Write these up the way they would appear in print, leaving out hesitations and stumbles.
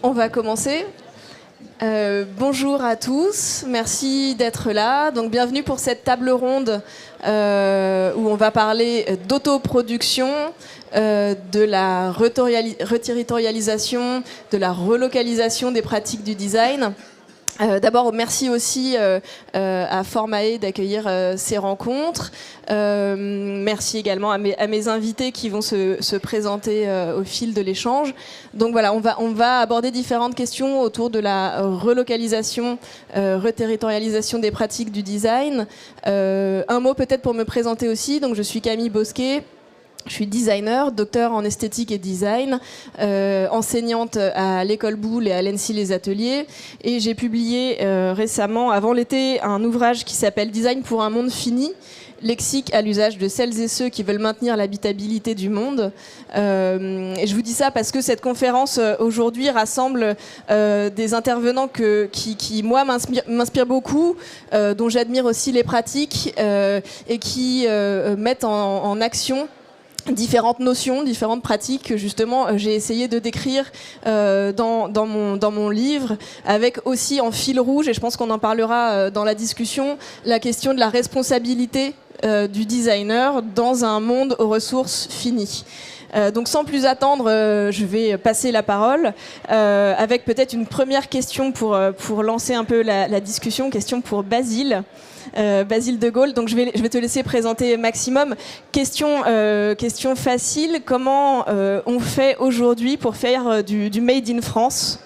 on va commencer. Bonjour à tous, merci d'être là. Donc, bienvenue pour cette table ronde où on va parler d'autoproduction, de la reterritorialisation, de la relocalisation des pratiques du design. D'abord, merci aussi à Formae d'accueillir ces rencontres. Merci également à mes invités qui vont se présenter au fil de l'échange. Donc voilà, on va aborder différentes questions autour de la relocalisation, reterritorialisation des pratiques du design. Un mot peut-être pour me présenter aussi. Donc je suis Camille Bosquet. Je suis designer, docteur en esthétique et design, enseignante à l'École Boulle et à l'ENSI Les Ateliers. Et j'ai publié récemment, avant l'été, un ouvrage qui s'appelle « Design pour un monde fini », lexique à l'usage de celles et ceux qui veulent maintenir l'habitabilité du monde. Et je vous dis ça parce que cette conférence aujourd'hui rassemble des intervenants qui moi, m'inspirent beaucoup, dont j'admire aussi les pratiques et qui mettent en action différentes notions, différentes pratiques que justement j'ai essayé de décrire dans mon livre, avec aussi en fil rouge, et je pense qu'on en parlera dans la discussion, la question de la responsabilité du designer dans un monde aux ressources finies. Donc sans plus attendre, je vais passer la parole avec peut-être une première question pour lancer un peu la discussion, question pour Basile. Basile de Gaulle, donc je vais te laisser présenter Maximum. Question facile, comment on fait aujourd'hui pour faire du Made in France ?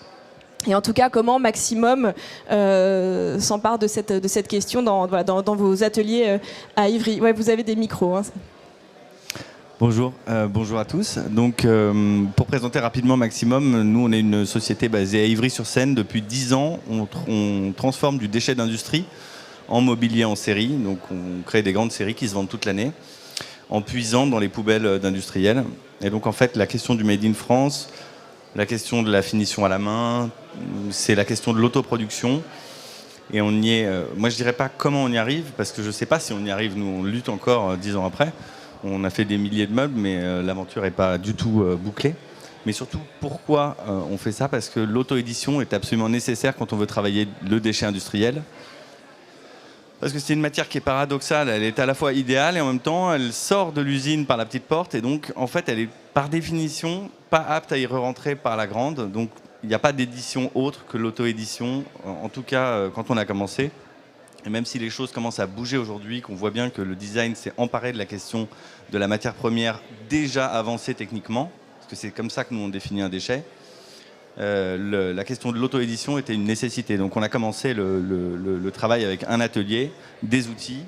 Et en tout cas, comment Maximum s'empare de cette question dans vos ateliers à Ivry. Ouais, vous avez des micros. Hein. Bonjour, bonjour à tous. Donc, pour présenter rapidement Maximum, nous on est une société basée à Ivry-sur-Seine. Depuis 10 ans, on transforme du déchet d'industrie en mobilier en série. Donc on crée des grandes séries qui se vendent toute l'année en puisant dans les poubelles d'industriels. Et donc en fait la question du Made in France, la question de la finition à la main, c'est la question de l'autoproduction. Et on y est, moi je dirais pas comment on y arrive, parce que je sais pas si on y arrive, nous on lutte encore 10 ans après. On a fait des milliers de meubles, mais l'aventure n'est pas du tout bouclée. Mais surtout, pourquoi on fait ça ? Parce que l'auto-édition est absolument nécessaire quand on veut travailler le déchet industriel. Parce que c'est une matière qui est paradoxale, elle est à la fois idéale et en même temps elle sort de l'usine par la petite porte et donc en fait elle est par définition pas apte à y re-rentrer par la grande. Donc il n'y a pas d'édition autre que l'auto-édition, en tout cas quand on a commencé. Et même si les choses commencent à bouger aujourd'hui, qu'on voit bien que le design s'est emparé de la question de la matière première déjà avancée techniquement, parce que c'est comme ça que nous on définit un déchet. La question de l'auto-édition était une nécessité. Donc on a commencé le travail avec un atelier, des outils,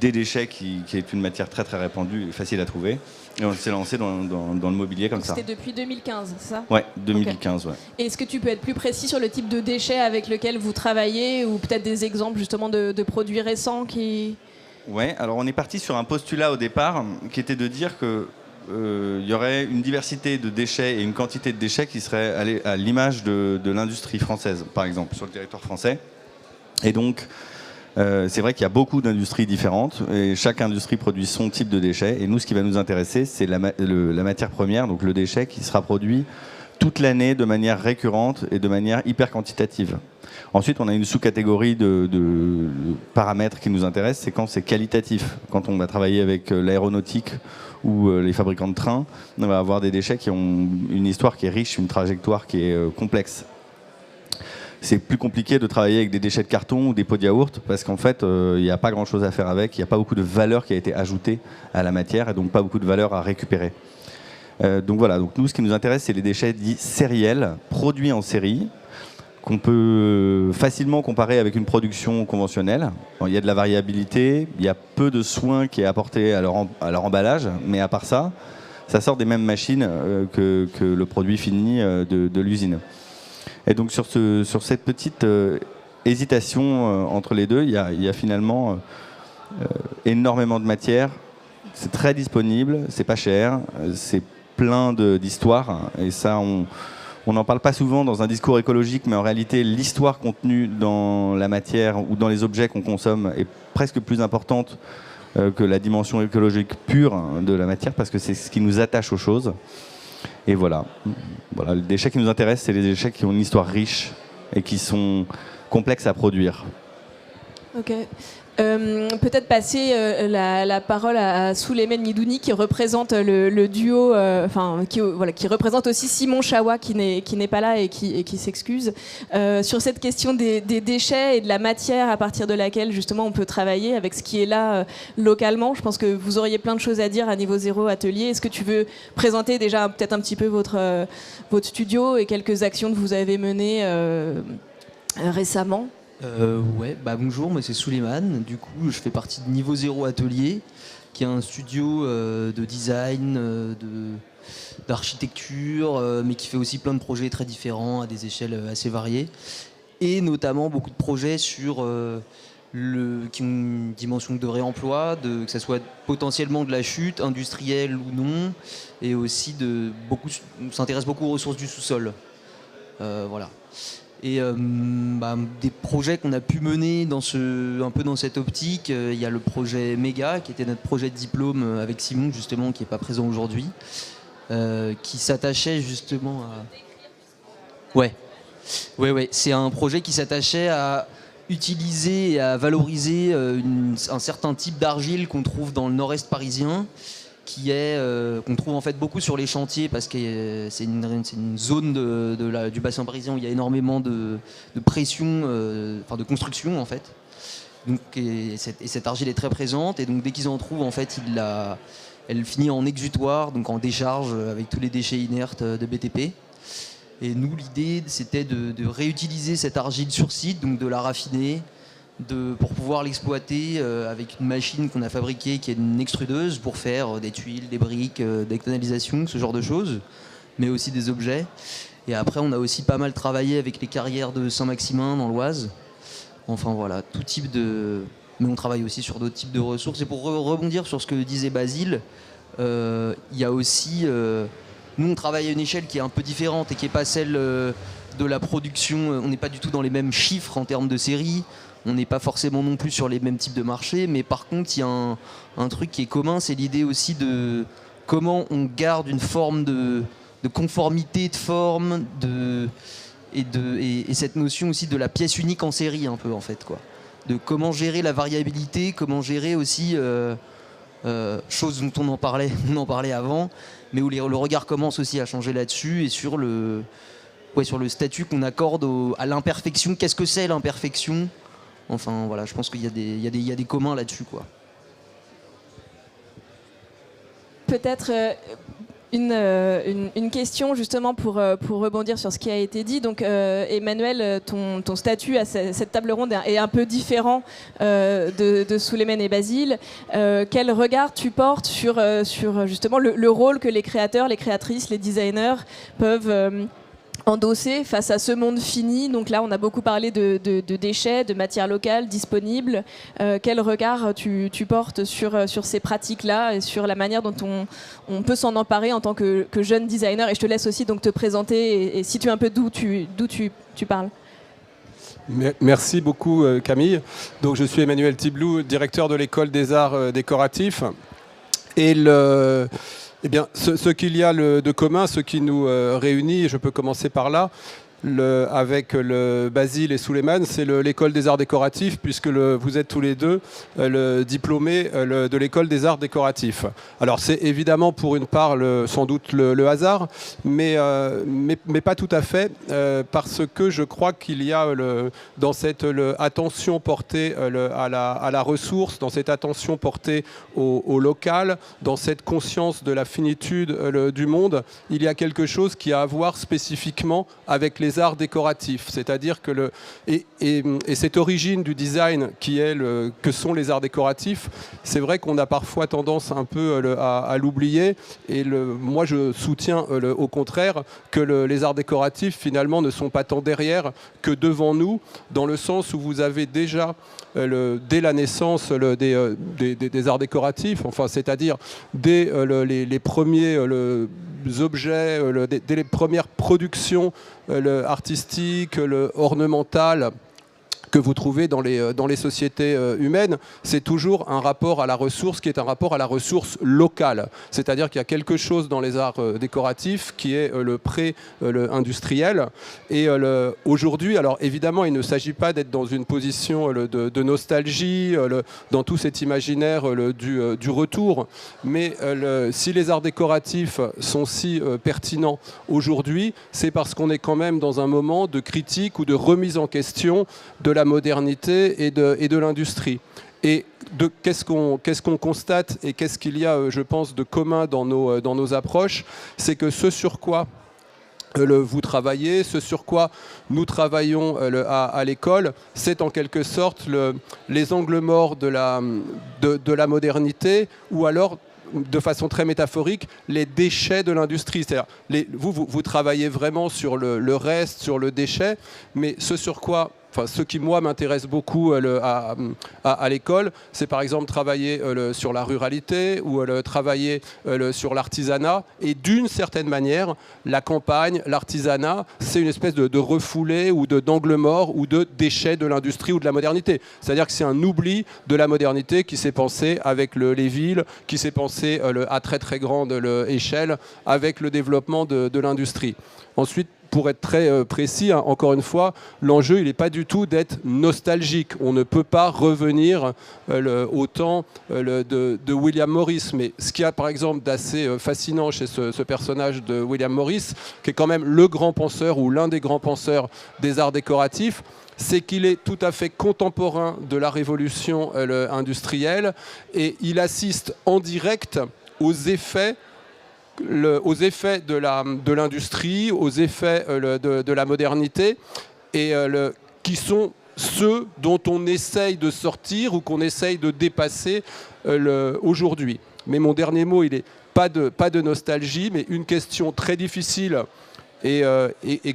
des déchets qui est une matière très très répandue et facile à trouver. Et on s'est lancé dans le mobilier comme ça. C'était depuis 2015, c'est ça ? Ouais, 2015, okay. Ouais. Et est-ce que tu peux être plus précis sur le type de déchets avec lequel vous travaillez ou peut-être des exemples justement de produits récents qui... Ouais, alors on est parti sur un postulat au départ qui était de dire que y aurait une diversité de déchets et une quantité de déchets qui serait à l'image de l'industrie française, par exemple, sur le territoire français. Et donc, c'est vrai qu'il y a beaucoup d'industries différentes et chaque industrie produit son type de déchets. Et nous, ce qui va nous intéresser, c'est la matière première, donc le déchet qui sera produit toute l'année de manière récurrente et de manière hyper quantitative. Ensuite, on a une sous-catégorie de paramètres qui nous intéressent, c'est quand c'est qualitatif. Quand on va travailler avec l'aéronautique ou les fabricants de trains, on va avoir des déchets qui ont une histoire qui est riche, une trajectoire qui est complexe. C'est plus compliqué de travailler avec des déchets de carton ou des pots de yaourt parce qu'en fait, il n'y a pas grand-chose à faire avec, il n'y a pas beaucoup de valeur qui a été ajoutée à la matière et donc pas beaucoup de valeur à récupérer. Donc voilà, donc nous, ce qui nous intéresse, c'est les déchets dits sériels, produits en série, qu'on peut facilement comparer avec une production conventionnelle. Bon, il y a de la variabilité, il y a peu de soin qui est apporté à leur emballage, mais à part ça, ça sort des mêmes machines que le produit fini de l'usine. Et donc sur cette petite hésitation entre les deux, il y a finalement énormément de matière. C'est très disponible, c'est pas cher, c'est plein d'histoires. Et ça, on n'en parle pas souvent dans un discours écologique, mais en réalité, l'histoire contenue dans la matière ou dans les objets qu'on consomme est presque plus importante que la dimension écologique pure de la matière, parce que c'est ce qui nous attache aux choses. Et voilà. Voilà. Les déchets qui nous intéressent, c'est les déchets qui ont une histoire riche et qui sont complexes à produire. Ok. Peut-être passer la parole à Souleymane Midouni qui représente le duo, qui représente aussi Simon Chawa qui n'est pas là et qui s'excuse sur cette question des déchets et de la matière à partir de laquelle justement on peut travailler avec ce qui est là localement. Je pense que vous auriez plein de choses à dire à Niveau Zéro Atelier. Est-ce que tu veux présenter déjà peut-être un petit peu votre studio et quelques actions que vous avez menées récemment? Bonjour, moi c'est Souleymane. Du coup, je fais partie de Niveau Zéro Atelier, qui est un studio de design, d'architecture, mais qui fait aussi plein de projets très différents à des échelles assez variées. Et notamment beaucoup de projets qui ont une dimension de réemploi, que ce soit potentiellement de la chute, industrielle ou non, et aussi on s'intéresse beaucoup aux ressources du sous-sol. Voilà. Et des projets qu'on a pu mener un peu dans cette optique, il y a le projet Méga, qui était notre projet de diplôme avec Simon, justement, qui n'est pas présent aujourd'hui, qui s'attachait justement à... Ouais, c'est un projet qui s'attachait à utiliser et à valoriser un certain type d'argile qu'on trouve dans le nord-est parisien, qu'on trouve en fait beaucoup sur les chantiers parce que c'est une zone du bassin parisien où il y a énormément de pression, de construction en fait. Donc, cette argile est très présente et donc dès qu'ils en trouvent en fait, elle finit en exutoire, donc en décharge avec tous les déchets inertes de BTP. Et nous, l'idée c'était de réutiliser cette argile sur site, donc de la raffiner, pour pouvoir l'exploiter avec une machine qu'on a fabriquée qui est une extrudeuse pour faire des tuiles, des briques, des canalisations, ce genre de choses, mais aussi des objets. Et après, on a aussi pas mal travaillé avec les carrières de Saint-Maximin dans l'Oise. Enfin voilà, tout type de... Mais on travaille aussi sur d'autres types de ressources. Et pour rebondir sur ce que disait Basile, il y a aussi... nous, on travaille à une échelle qui est un peu différente et qui n'est pas celle de la production. On n'est pas du tout dans les mêmes chiffres en termes de série. On n'est pas forcément non plus sur les mêmes types de marchés, mais par contre, il y a un truc qui est commun, c'est l'idée aussi de comment on garde une forme de conformité de forme, et cette notion aussi de la pièce unique en série, un peu, en fait, quoi. De comment gérer la variabilité, comment gérer aussi, chose dont on en parlait avant, mais où le regard commence aussi à changer là-dessus, et sur le statut qu'on accorde à l'imperfection. Qu'est-ce que c'est l'imperfection ? Enfin voilà, je pense qu'il y a des communs là-dessus, quoi. Peut-être une question justement pour rebondir sur ce qui a été dit. Donc Emmanuel, ton statut à cette table ronde est un peu différent de Souleymane et Basile. Quel regard tu portes sur justement le rôle que les créateurs, les créatrices, les designers peuvent endosser face à ce monde fini? Donc là, on a beaucoup parlé de déchets, de matières locales disponibles. Quel regard tu portes sur ces pratiques-là et sur la manière dont on peut s'en emparer en tant que jeune designer? Et je te laisse aussi donc te présenter et situer un peu d'où tu parles. Merci beaucoup Camille. Donc, je suis Emmanuel Tiblou, directeur de l'école des arts décoratifs. Et eh bien, ce qu'il y a de commun, ce qui nous réunit, je peux commencer par là, avec Basile et Souleymane, c'est l'école des arts décoratifs, puisque vous êtes tous les deux diplômés de l'école des arts décoratifs. Alors c'est évidemment pour une part sans doute le hasard, mais pas tout à fait, parce que je crois qu'il y a dans cette attention portée à la ressource, dans cette attention portée au local, dans cette conscience de la finitude du monde, il y a quelque chose qui a à voir spécifiquement avec les arts décoratifs, c'est-à-dire que cette origine du design que sont les arts décoratifs, c'est vrai qu'on a parfois tendance un peu à l'oublier, et moi je soutiens au contraire que les arts décoratifs finalement ne sont pas tant derrière que devant nous, dans le sens où vous avez déjà dès la naissance des arts décoratifs, enfin c'est-à-dire dès les premiers objets, dès les premières productions artistiques, ornementales, que vous trouvez dans les sociétés humaines, c'est toujours un rapport à la ressource qui est un rapport à la ressource locale. C'est-à-dire qu'il y a quelque chose dans les arts décoratifs qui est le pré-industriel. Et aujourd'hui, alors évidemment, il ne s'agit pas d'être dans une position de nostalgie, dans tout cet imaginaire du retour, mais si les arts décoratifs sont si pertinents aujourd'hui, c'est parce qu'on est quand même dans un moment de critique ou de remise en question de la modernité et de l'industrie. Et qu'est-ce qu'on constate et qu'est-ce qu'il y a, je pense, de commun dans nos approches, c'est que ce sur quoi vous travaillez, ce sur quoi nous travaillons à l'école, c'est en quelque sorte les angles morts de la modernité, ou alors de façon très métaphorique, les déchets de l'industrie. C'est-à-dire, vous travaillez vraiment sur le reste, sur le déchet, mais ce sur quoi, enfin, ce qui, moi, m'intéresse beaucoup à l'école, c'est par exemple travailler sur la ruralité ou travailler sur l'artisanat. Et d'une certaine manière, la campagne, l'artisanat, c'est une espèce de refoulé ou d'angle mort ou de déchets de l'industrie ou de la modernité. C'est-à-dire que c'est un oubli de la modernité qui s'est pensé avec les villes, qui s'est pensé à très très grande échelle avec le développement de l'industrie. Ensuite, pour être très précis, hein, encore une fois, l'enjeu, il n'est pas du tout d'être nostalgique. On ne peut pas revenir au temps de William Morris. Mais ce qu'il y a, par exemple, d'assez fascinant chez ce personnage de William Morris, qui est quand même le grand penseur ou l'un des grands penseurs des arts décoratifs, c'est qu'il est tout à fait contemporain de la révolution industrielle et il assiste en direct aux effets de l'industrie, aux effets de la modernité, et qui sont ceux dont on essaye de sortir ou qu'on essaye de dépasser aujourd'hui. Mais mon dernier mot, il n'est pas de nostalgie, mais une question très difficile et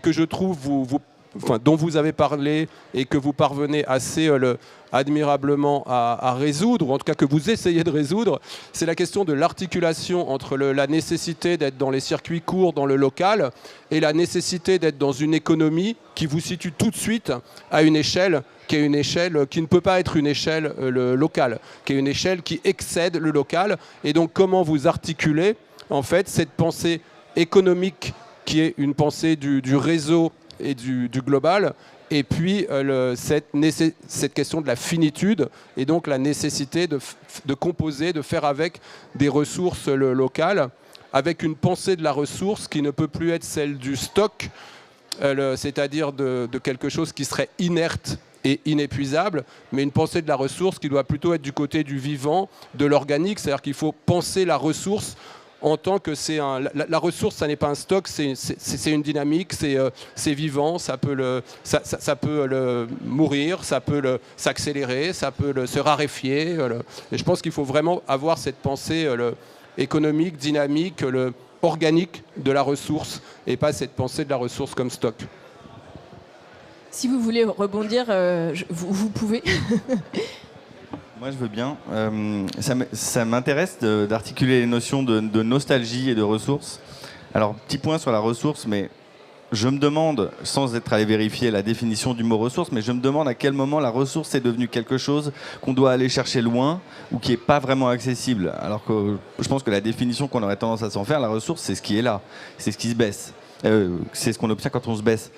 que je trouve dont vous avez parlé et que vous parvenez assez admirablement à résoudre, ou en tout cas que vous essayez de résoudre, c'est la question de l'articulation entre la nécessité d'être dans les circuits courts, dans le local, et la nécessité d'être dans une économie qui vous situe tout de suite à une échelle qui est une échelle qui ne peut pas être une échelle locale, qui est une échelle qui excède le local. Et donc comment vous articulez en fait cette pensée économique qui est une pensée du réseau et du global, et puis cette question de la finitude et donc la nécessité de composer, de faire avec des ressources locales, avec une pensée de la ressource qui ne peut plus être celle du stock, c'est-à-dire de quelque chose qui serait inerte et inépuisable, mais une pensée de la ressource qui doit plutôt être du côté du vivant, de l'organique, c'est-à-dire qu'il faut penser la ressource en tant que la ressource, ça n'est pas un stock, c'est une dynamique, c'est vivant, ça peut mourir, ça peut s'accélérer, ça peut se raréfier. Et je pense qu'il faut vraiment avoir cette pensée économique, dynamique, organique de la ressource, et pas cette pensée de la ressource comme stock. Si vous voulez rebondir, vous pouvez. Moi, je veux bien. Ça m'intéresse d'articuler les notions de nostalgie et de ressources. Alors, petit point sur la ressource, mais je me demande, sans être allé vérifier la définition du mot ressource, mais je me demande à quel moment la ressource est devenue quelque chose qu'on doit aller chercher loin ou qui n'est pas vraiment accessible. Alors que je pense que la définition qu'on aurait tendance à s'en faire, la ressource, c'est ce qui est là, c'est ce qui se baisse. C'est ce qu'on obtient quand on se baisse.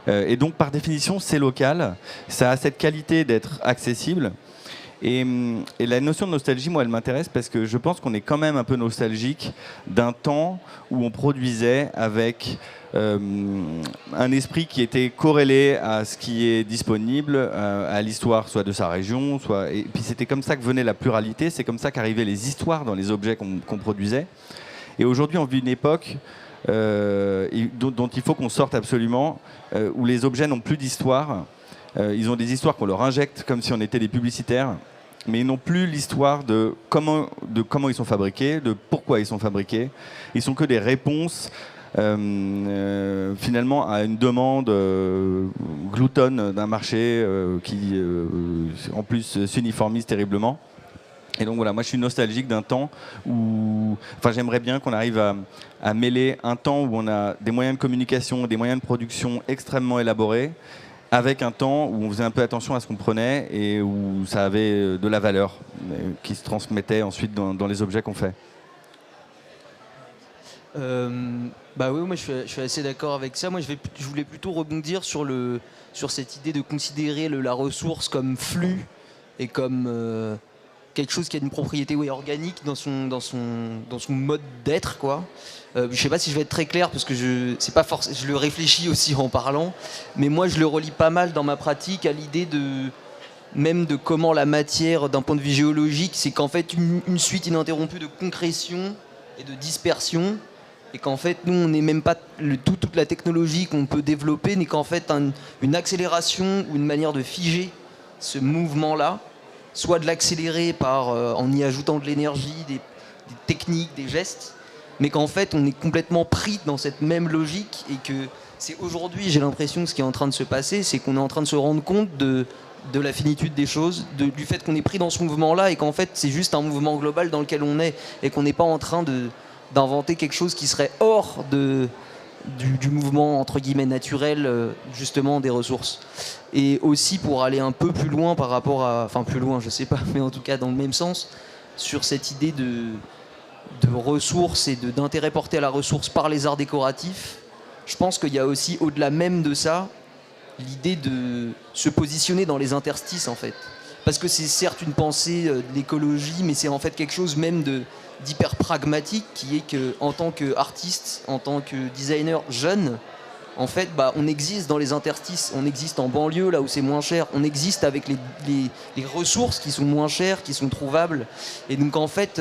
Et donc, par définition, c'est local. Ça a cette qualité d'être accessible. Et la notion de nostalgie, moi, elle m'intéresse parce que je pense qu'on est quand même un peu nostalgique d'un temps où on produisait avec un esprit qui était corrélé à ce qui est disponible, à l'histoire soit de sa région, et puis c'était comme ça que venait la pluralité, c'est comme ça qu'arrivaient les histoires dans les objets qu'on produisait. Et aujourd'hui, on vit une époque dont il faut qu'on sorte absolument, où les objets n'ont plus d'histoire. Ils ont des histoires qu'on leur injecte comme si on était des publicitaires, mais ils n'ont plus l'histoire de comment ils sont fabriqués, de pourquoi ils sont fabriqués. Ils sont que des réponses finalement à une demande gloutonne d'un marché qui en plus s'uniformise terriblement. Et donc voilà, moi je suis nostalgique d'un temps où, enfin j'aimerais bien qu'on arrive à mêler un temps où on a des moyens de communication, des moyens de production extrêmement élaborés, avec un temps où on faisait un peu attention à ce qu'on prenait et où ça avait de la valeur qui se transmettait ensuite dans les objets qu'on fait. Bah oui, moi je suis assez d'accord avec ça. Moi je voulais plutôt rebondir sur cette idée de considérer la ressource comme flux et comme quelque chose qui a une propriété organique dans son mode d'être, quoi. Je sais pas si je vais être très clair parce que je le réfléchis aussi en parlant, mais moi je le relie pas mal dans ma pratique à l'idée de comment la matière, d'un point de vue géologique, c'est qu'en fait une suite ininterrompue de concrétion et de dispersion, et qu'en fait nous on n'est même pas toute la technologie qu'on peut développer n'est qu'en fait une accélération ou une manière de figer ce mouvement-là, soit de l'accélérer en y ajoutant de l'énergie, des techniques, des gestes, mais qu'en fait on est complètement pris dans cette même logique, et que c'est aujourd'hui, j'ai l'impression que ce qui est en train de se passer, c'est qu'on est en train de se rendre compte de la finitude des choses, du fait qu'on est pris dans ce mouvement-là, et qu'en fait c'est juste un mouvement global dans lequel on est, et qu'on n'est pas en train d'inventer quelque chose qui serait hors du mouvement entre guillemets naturel, justement des ressources. Et aussi pour aller un peu plus loin par rapport enfin plus loin je sais pas, mais en tout cas dans le même sens, sur cette idée de ressources et d'intérêt porté à la ressource par les arts décoratifs, je pense qu'il y a aussi au-delà même de ça l'idée de se positionner dans les interstices, en fait. Parce que c'est certes une pensée de l'écologie, mais c'est en fait quelque chose même d'hyper pragmatique, qui est qu'en tant qu'artiste, en tant que designer jeune, en fait, on existe dans les interstices, on existe en banlieue, là où c'est moins cher, on existe avec les ressources qui sont moins chères, qui sont trouvables. Et donc en fait,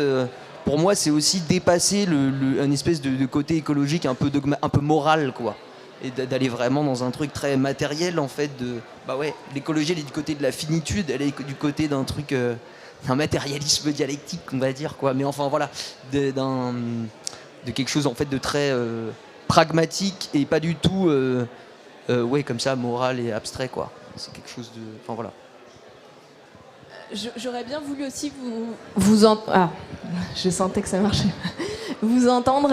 pour moi, c'est aussi dépasser un espèce de côté écologique un peu moral, quoi. Et d'aller vraiment dans un truc très matériel, en fait, l'écologie, elle est du côté de la finitude, elle est du côté d'un truc, un matérialisme dialectique, on va dire, quoi. Mais enfin, voilà, de quelque chose, en fait, de très pragmatique et pas du tout, comme ça, moral et abstrait, quoi. C'est quelque chose de... Enfin, voilà. J'aurais bien voulu aussi je sentais que ça marchait. Vous entendre.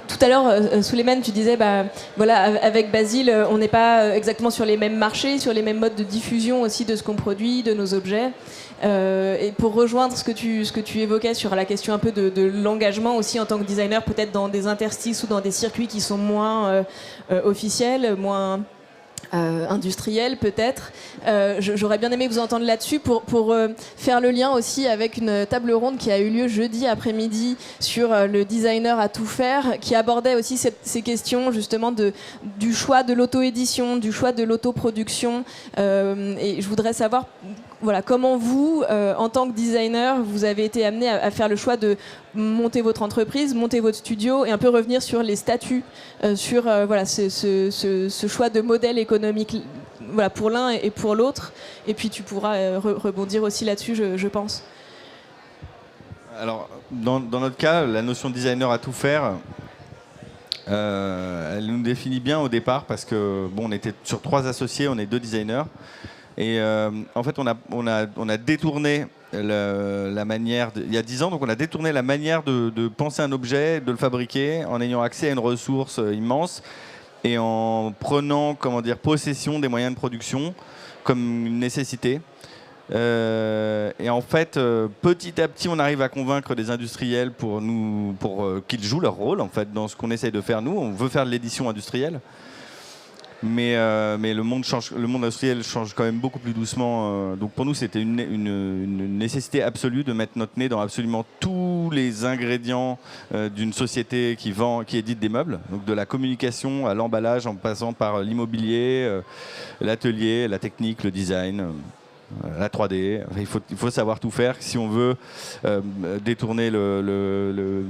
Tout à l'heure, Souleymane, tu disais, avec Basile, on n'est pas exactement sur les mêmes marchés, sur les mêmes modes de diffusion aussi de ce qu'on produit, de nos objets. Et pour rejoindre ce que tu évoquais sur la question un peu de l'engagement aussi en tant que designer, peut-être dans des interstices ou dans des circuits qui sont moins officiels, moins industriel peut-être. J'aurais bien aimé vous entendre là-dessus pour faire le lien aussi avec une table ronde qui a eu lieu jeudi après-midi sur le designer à tout faire, qui abordait aussi ces questions justement du choix de l'auto-édition, du choix de l'autoproduction. Et je voudrais savoir comment vous, en tant que designer, vous avez été amené à faire le choix de monter votre entreprise, monter votre studio et un peu revenir sur les statuts, sur ce choix de modèle économique pour l'un et pour l'autre. Et puis tu pourras rebondir aussi là-dessus, je pense. Alors, dans notre cas, la notion de designer à tout faire, elle nous définit bien au départ parce que on était sur 3 associés, on est 2 designers. Et en fait, on a détourné la manière, il y a 10 ans, donc on a détourné la manière de penser un objet, de le fabriquer, en ayant accès à une ressource immense et en prenant, possession des moyens de production comme une nécessité. Et en fait, petit à petit, on arrive à convaincre des industriels pour qu'ils jouent leur rôle en fait dans ce qu'on essaye de faire nous. On veut faire de l'édition industrielle. Mais le monde industriel change quand même beaucoup plus doucement. Donc pour nous, c'était une nécessité absolue de mettre notre nez dans absolument tous les ingrédients d'une société qui édite des meubles. Donc de la communication à l'emballage, en passant par l'immobilier, l'atelier, la technique, le design, la 3D. Enfin, il faut savoir tout faire si on veut détourner le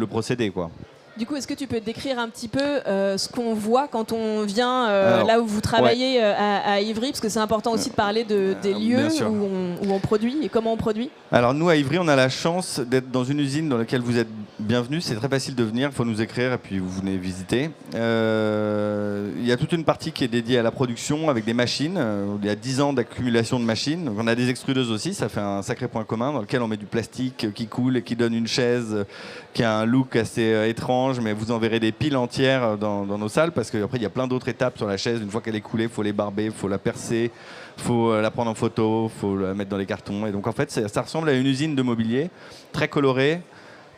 procédé, quoi. Du coup, est-ce que tu peux décrire un petit peu ce qu'on voit quand on vient là où vous travaillez à Ivry, parce que c'est important aussi de parler des lieux où on produit et comment on produit. Alors nous, à Ivry, on a la chance d'être dans une usine dans laquelle vous êtes bienvenus. C'est très facile de venir, il faut nous écrire et puis vous venez visiter. Il y a toute une partie qui est dédiée à la production avec des machines. Il y a 10 ans d'accumulation de machines. Donc on a des extrudeuses aussi, ça fait un sacré point commun dans lequel on met du plastique qui coule et qui donne une chaise qui a un look assez étrange, étrange, mais vous en verrez des piles entières dans nos salles, parce qu'après, il y a plein d'autres étapes sur la chaise. Une fois qu'elle est coulée, il faut les barber, il faut la percer, il faut la prendre en photo, il faut la mettre dans les cartons. Et donc, en fait, ça ressemble à une usine de mobilier, très colorée,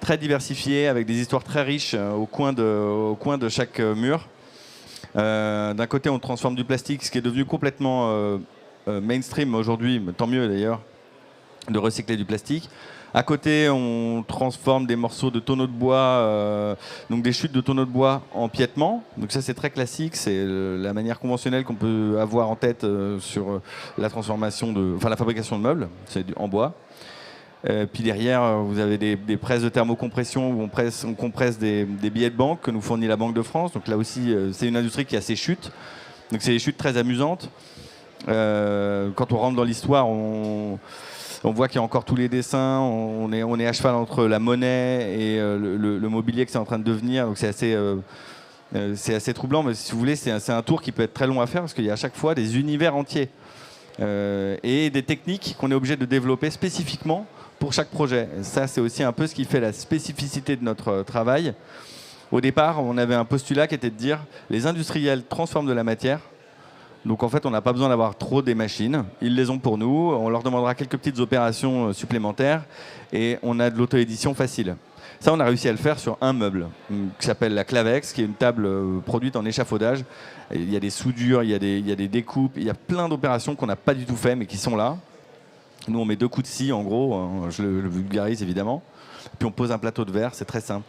très diversifiée, avec des histoires très riches au coin de chaque mur. D'un côté, on transforme du plastique, ce qui est devenu complètement mainstream aujourd'hui, mais tant mieux d'ailleurs, de recycler du plastique. À côté, on transforme des morceaux de tonneaux de bois, donc des chutes de tonneaux de bois en piétement. Donc ça, c'est très classique. C'est la manière conventionnelle qu'on peut avoir en tête sur la transformation la fabrication de meubles. C'est en bois. Puis derrière, vous avez des presses de thermocompression où on compresse des billets de banque que nous fournit la Banque de France. Donc là aussi, c'est une industrie qui a ses chutes. Donc c'est des chutes très amusantes. Quand on rentre dans l'histoire, on voit qu'il y a encore tous les dessins. On est à cheval entre la monnaie et le mobilier que c'est en train de devenir. Donc c'est assez troublant. Mais si vous voulez, c'est un tour qui peut être très long à faire parce qu'il y a à chaque fois des univers entiers et des techniques qu'on est obligé de développer spécifiquement pour chaque projet. Ça, c'est aussi un peu ce qui fait la spécificité de notre travail. Au départ, on avait un postulat qui était de dire les industriels transforment de la matière. Donc en fait, on n'a pas besoin d'avoir trop des machines. Ils les ont pour nous. On leur demandera quelques petites opérations supplémentaires et on a de l'auto-édition facile. Ça, on a réussi à le faire sur un meuble qui s'appelle la Clavex, qui est une table produite en échafaudage. Il y a des soudures, il y a des découpes, il y a plein d'opérations qu'on n'a pas du tout fait mais qui sont là. Nous, on met 2 coups de scie, en gros. Je le vulgarise, évidemment. Puis on pose un plateau de verre, c'est très simple.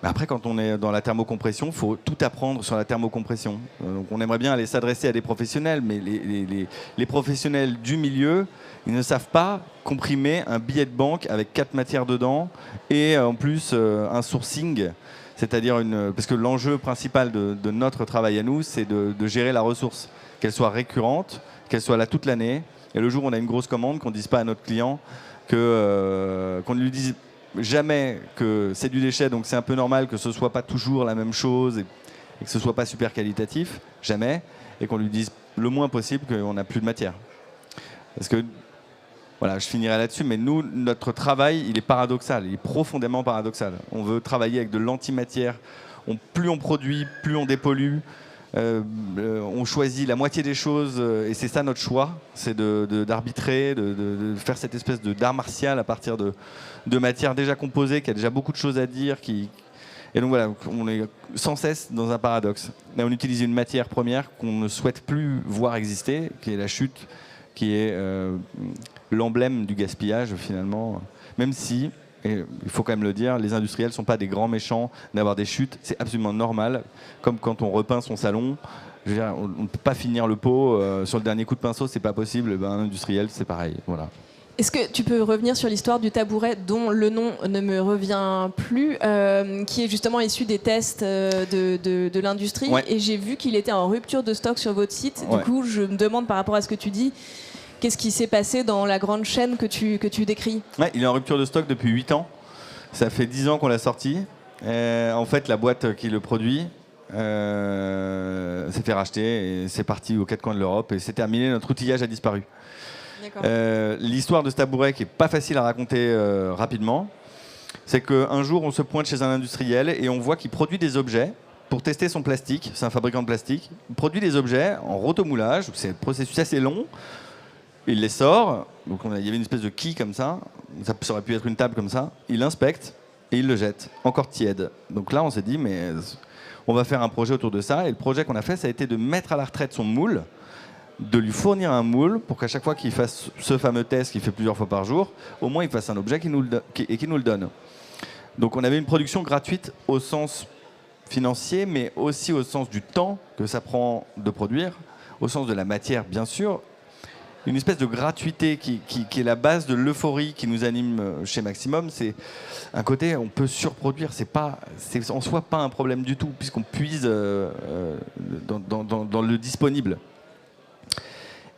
Mais après, quand on est dans la thermocompression, il faut tout apprendre sur la thermocompression. Donc on aimerait bien aller s'adresser à des professionnels, mais les professionnels du milieu, ils ne savent pas comprimer un billet de banque avec 4 matières dedans et en plus un sourcing, c'est-à-dire parce que l'enjeu principal de notre travail à nous, c'est de gérer la ressource, qu'elle soit récurrente, qu'elle soit là toute l'année. Et le jour où on a une grosse commande, qu'on ne dise pas à notre client qu'on ne lui dise jamais que c'est du déchet, donc c'est un peu normal que ce ne soit pas toujours la même chose et que ce ne soit pas super qualitatif, jamais, et qu'on lui dise le moins possible qu'on n'a plus de matière. Parce que, voilà, je finirai là-dessus, mais nous, notre travail, il est paradoxal, il est profondément paradoxal. On veut travailler avec de l'antimatière. Plus on produit, plus on dépollue. On choisit la moitié des choses et c'est ça notre choix, c'est d'arbitrer, de faire cette espèce d'art martial à partir de matières déjà composées, qui a déjà beaucoup de choses à dire. Et donc voilà, on est sans cesse dans un paradoxe. Là, on utilise une matière première qu'on ne souhaite plus voir exister, qui est la chute, qui est l'emblème du gaspillage finalement, même si... Et il faut quand même le dire, les industriels ne sont pas des grands méchants d'avoir des chutes. C'est absolument normal. Comme quand on repeint son salon, je veux dire, on ne peut pas finir le pot sur le dernier coup de pinceau, c'est pas possible. Un industriel, c'est pareil. Voilà. Est-ce que tu peux revenir sur l'histoire du tabouret dont le nom ne me revient plus, qui est justement issu des tests de l'industrie, ouais. Et j'ai vu qu'il était en rupture de stock sur votre site. Ouais. Du coup, je me demande par rapport à ce que tu dis, qu'est-ce qui s'est passé dans la grande chaîne que tu décris ? Ouais, il est en rupture de stock depuis 8 ans. Ça fait 10 ans qu'on l'a sorti. En fait, la boîte qui le produit s'est fait racheter et c'est parti aux 4 coins de l'Europe et c'est terminé. Notre outillage a disparu. L'histoire de ce tabouret qui n'est pas facile à raconter rapidement, c'est qu'un jour, on se pointe chez un industriel et on voit qu'il produit des objets pour tester son plastique. C'est un fabricant de plastique. Il produit des objets en rotomoulage. C'est un processus assez long. Il les sort, donc il y avait une espèce de quille comme ça aurait pu être une table comme ça, il l'inspecte et il le jette, encore tiède. Donc là on s'est dit mais on va faire un projet autour de ça, et le projet qu'on a fait ça a été de mettre à la retraite son moule, de lui fournir un moule pour qu'à chaque fois qu'il fasse ce fameux test qu'il fait plusieurs fois par jour, au moins il fasse un objet qui nous le donne. Donc on avait une production gratuite au sens financier, mais aussi au sens du temps que ça prend de produire, au sens de la matière bien sûr, une espèce de gratuité qui est la base de l'euphorie qui nous anime chez Maximum. C'est un côté, on peut surproduire, c'est en soi pas un problème du tout, puisqu'on puise dans le disponible.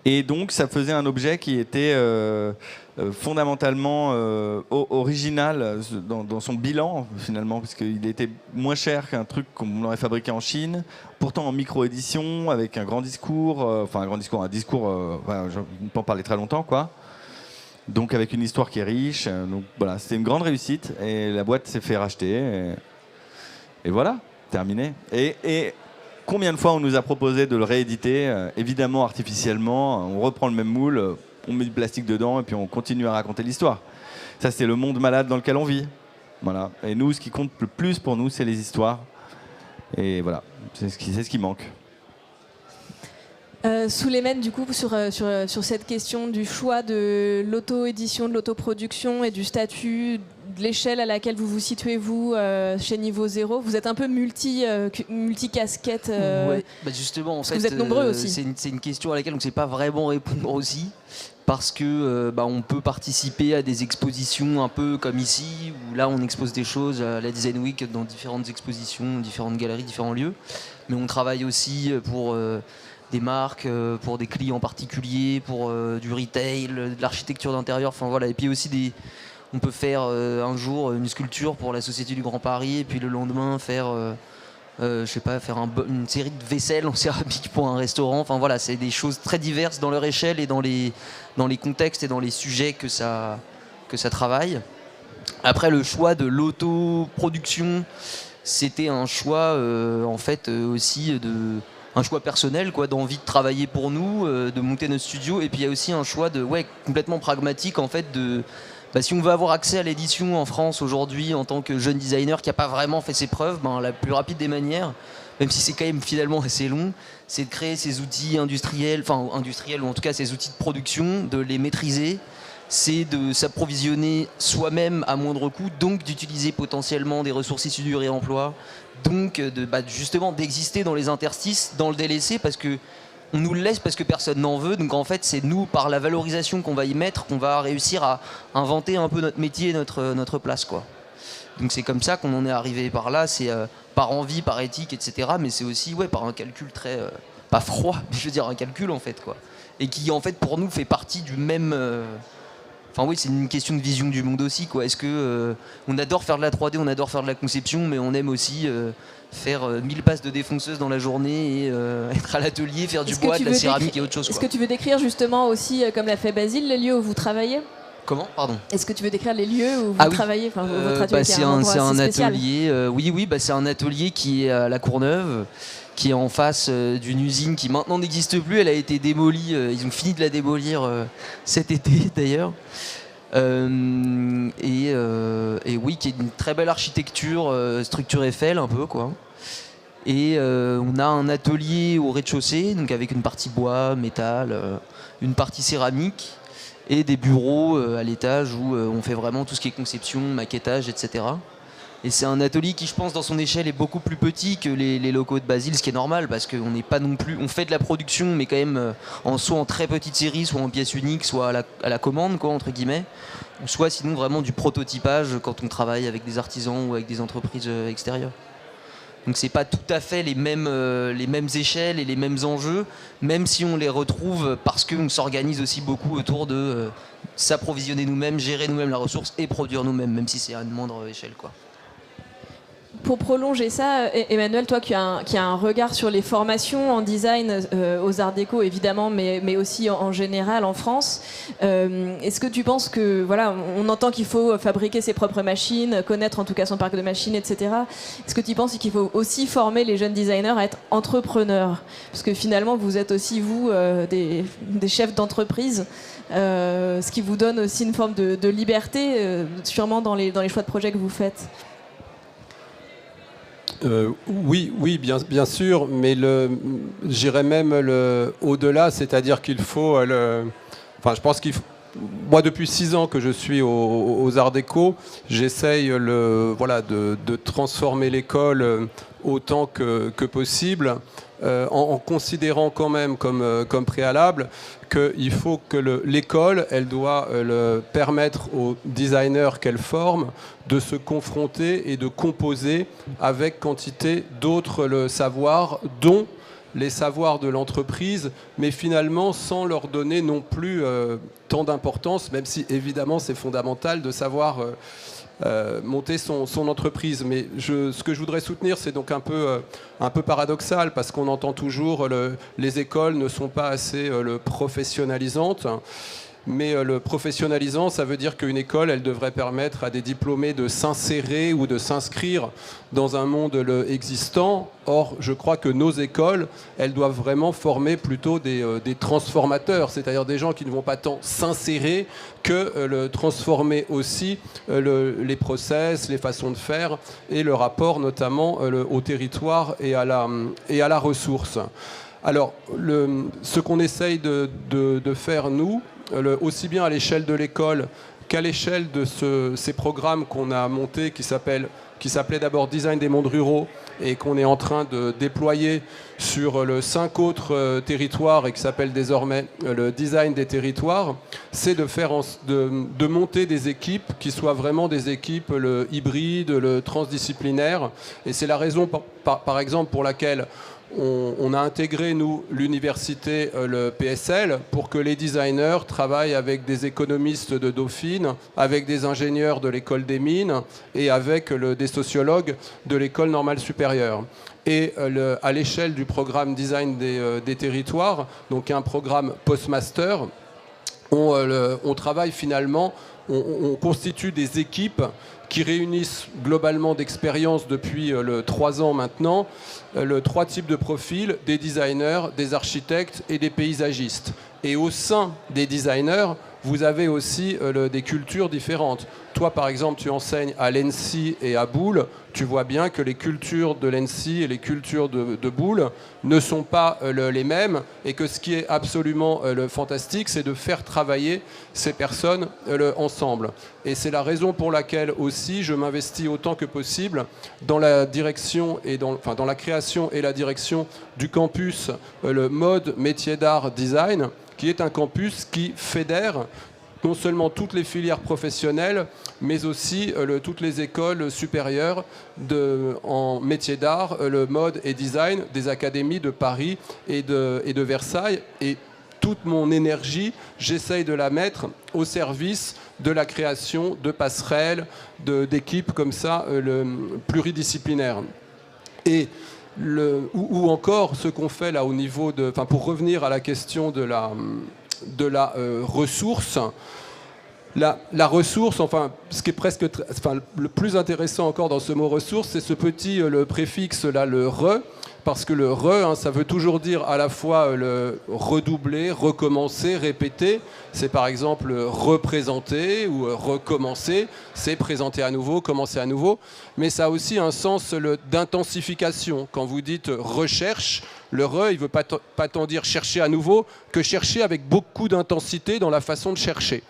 Et donc ça faisait un objet qui était fondamentalement original dans son bilan finalement, parce qu'il était moins cher qu'un truc qu'on aurait fabriqué en Chine, pourtant en micro-édition, avec un grand discours, on peut en parler très longtemps quoi. Donc avec une histoire qui est riche, donc voilà, c'était une grande réussite et la boîte s'est fait racheter. Et voilà, terminé. Et combien de fois on nous a proposé de le rééditer, évidemment artificiellement, on reprend le même moule, on met du plastique dedans et puis on continue à raconter l'histoire. Ça, c'est le monde malade dans lequel on vit. Voilà. Et nous, ce qui compte le plus pour nous, c'est les histoires. Et voilà, c'est ce qui manque. Souleymane, du coup, sur cette question du choix de l'auto-édition, de l'autoproduction et du statut, de l'échelle à laquelle vous vous situez, vous, chez Niveau Zéro, vous êtes un peu multi-casquette. Ouais, bah justement, en fait, vous êtes nombreux aussi. C'est une question à laquelle on ne sait pas vraiment répondre aussi, parce que on peut participer à des expositions un peu comme ici, où là on expose des choses à la Design Week dans différentes expositions, différentes galeries, différents lieux, mais on travaille aussi pour des marques, pour des clients particuliers, pour du retail, de l'architecture d'intérieur, enfin voilà, et puis aussi on peut faire un jour une sculpture pour la Société du Grand Paris, et puis le lendemain faire une série de vaisselle en céramique pour un restaurant. Enfin voilà, c'est des choses très diverses dans leur échelle et dans les contextes et dans les sujets que ça travaille. Après, le choix de l'autoproduction, c'était un choix aussi un choix personnel, quoi, d'envie de travailler pour nous, de monter notre studio. Et puis il y a aussi un choix complètement pragmatique, en fait, si on veut avoir accès à l'édition en France aujourd'hui en tant que jeune designer qui n'a pas vraiment fait ses preuves, la plus rapide des manières, même si c'est quand même finalement assez long, c'est de créer ces outils industriels, ou en tout cas ces outils de production, de les maîtriser, c'est de s'approvisionner soi-même à moindre coût, donc d'utiliser potentiellement des ressources issues du réemploi, donc justement d'exister dans les interstices, dans le délaissé, parce que on nous le laisse parce que personne n'en veut. Donc en fait, c'est nous, par la valorisation qu'on va y mettre, qu'on va réussir à inventer un peu notre métier, notre place, quoi. Donc c'est comme ça qu'on en est arrivé par là. C'est par envie, par éthique, etc. Mais c'est aussi par un calcul très pas froid, mais je veux dire un calcul en fait, quoi. Et qui en fait pour nous fait partie du même. C'est une question de vision du monde aussi, quoi. Est-ce que on adore faire de la 3D, on adore faire de la conception, mais on aime aussi faire 1000 passes de défonceuse dans la journée et être à l'atelier, faire du bois, de la céramique et autre chose, quoi. Est-ce que tu veux décrire justement aussi, comme l'a fait Basile, les lieux où vous travaillez ? Comment ? Pardon. Est-ce que tu veux décrire les lieux où vous travaillez, votre atelier c'est un atelier. C'est un atelier qui est à La Courneuve, qui est en face d'une usine qui maintenant n'existe plus. Elle a été démolie. Ils ont fini de la démolir cet été d'ailleurs. Qui est une très belle architecture, structure Eiffel un peu, quoi. Et on a un atelier au rez-de-chaussée, donc avec une partie bois, métal, une partie céramique et des bureaux à l'étage où on fait vraiment tout ce qui est conception, maquettage, etc. Et c'est un atelier qui, je pense, dans son échelle est beaucoup plus petit que les locaux de Basile, ce qui est normal parce qu'on n'est pas non plus, on fait de la production, mais quand même soit en très petite série, soit en pièces uniques, soit à la commande, quoi, entre guillemets, ou soit sinon vraiment du prototypage quand on travaille avec des artisans ou avec des entreprises extérieures. Donc c'est pas tout à fait les mêmes échelles et les mêmes enjeux, même si on les retrouve parce qu'on s'organise aussi beaucoup autour de s'approvisionner nous-mêmes, gérer nous-mêmes la ressource et produire nous-mêmes, même si c'est à une moindre échelle, quoi. Pour prolonger ça, Emmanuel, toi qui as un regard sur les formations en design aux Arts Déco évidemment, mais aussi en général en France, est-ce que tu penses que, voilà, on entend qu'il faut fabriquer ses propres machines, connaître en tout cas son parc de machines, etc. Est-ce que tu penses qu'il faut aussi former les jeunes designers à être entrepreneurs ? Parce que finalement, vous êtes aussi, vous, des chefs d'entreprise, ce qui vous donne aussi une forme de liberté, sûrement dans les choix de projets que vous faites. Oui, bien sûr, mais j'irais même au-delà, c'est-à-dire qu'il faut je pense qu'il faut. Moi, depuis 6 ans que je suis aux Arts Déco, j'essaye de transformer l'école autant que possible, en considérant quand même comme préalable qu'il faut que l'école, elle doit permettre aux designers qu'elle forme de se confronter et de composer avec quantité d'autres savoirs, dont les savoirs de l'entreprise, mais finalement sans leur donner non plus tant d'importance, même si évidemment c'est fondamental de savoir monter son entreprise. Mais ce que je voudrais soutenir, c'est donc un peu paradoxal, parce qu'on entend toujours les écoles ne sont pas assez professionnalisantes. mais le professionnalisant, ça veut dire qu'une école, elle devrait permettre à des diplômés de s'insérer ou de s'inscrire dans un monde existant. Or, je crois que nos écoles, elles doivent vraiment former plutôt des transformateurs, c'est-à-dire des gens qui ne vont pas tant s'insérer que le transformer aussi les process, les façons de faire et le rapport notamment au territoire et à la ressource. Alors, ce qu'on essaye de faire, nous, aussi bien à l'échelle de l'école qu'à l'échelle de ces programmes qu'on a montés qui s'appelait d'abord Design des mondes ruraux et qu'on est en train de déployer sur 5 autres territoires et qui s'appelle désormais le Design des territoires, c'est de monter des équipes qui soient vraiment des équipes hybrides, transdisciplinaires. Et c'est la raison, par exemple, pour laquelle on a intégré, nous, l'université, le PSL, pour que les designers travaillent avec des économistes de Dauphine, avec des ingénieurs de l'école des mines et avec des sociologues de l'école normale supérieure. Et à l'échelle du programme Design des territoires, donc un programme post-master, on travaille finalement, on constitue des équipes qui réunissent globalement d'expérience depuis 3 ans maintenant, 3 types de profils, des designers, des architectes et des paysagistes. Et au sein des designers, vous avez aussi des cultures différentes. Toi, par exemple, tu enseignes à l'ENSI et à Boulle. Tu vois bien que les cultures de l'ENSI et les cultures de Boulle ne sont pas les mêmes et que ce qui est absolument fantastique, c'est de faire travailler ces personnes ensemble. Et c'est la raison pour laquelle aussi je m'investis autant que possible dans la direction et dans la création et la direction du campus, le mode métier d'art design, qui est un campus qui fédère non seulement toutes les filières professionnelles, mais aussi toutes les écoles supérieures en métier d'art, le mode et design des académies de Paris et de Versailles. Et toute mon énergie, j'essaye de la mettre au service de la création de passerelles, d'équipes comme ça, pluridisciplinaires. Et ou encore ce qu'on fait là au niveau de... pour revenir à la question de la ressource. La ressource, ce qui est presque le plus intéressant encore dans ce mot ressource, c'est ce petit le préfixe là, le re, parce que le re, ça veut toujours dire à la fois le redoubler, recommencer, répéter. C'est par exemple représenter ou recommencer, c'est présenter à nouveau, commencer à nouveau. Mais ça a aussi un sens d'intensification. Quand vous dites recherche, le re, il ne veut pas tant dire chercher à nouveau que chercher avec beaucoup d'intensité dans la façon de chercher.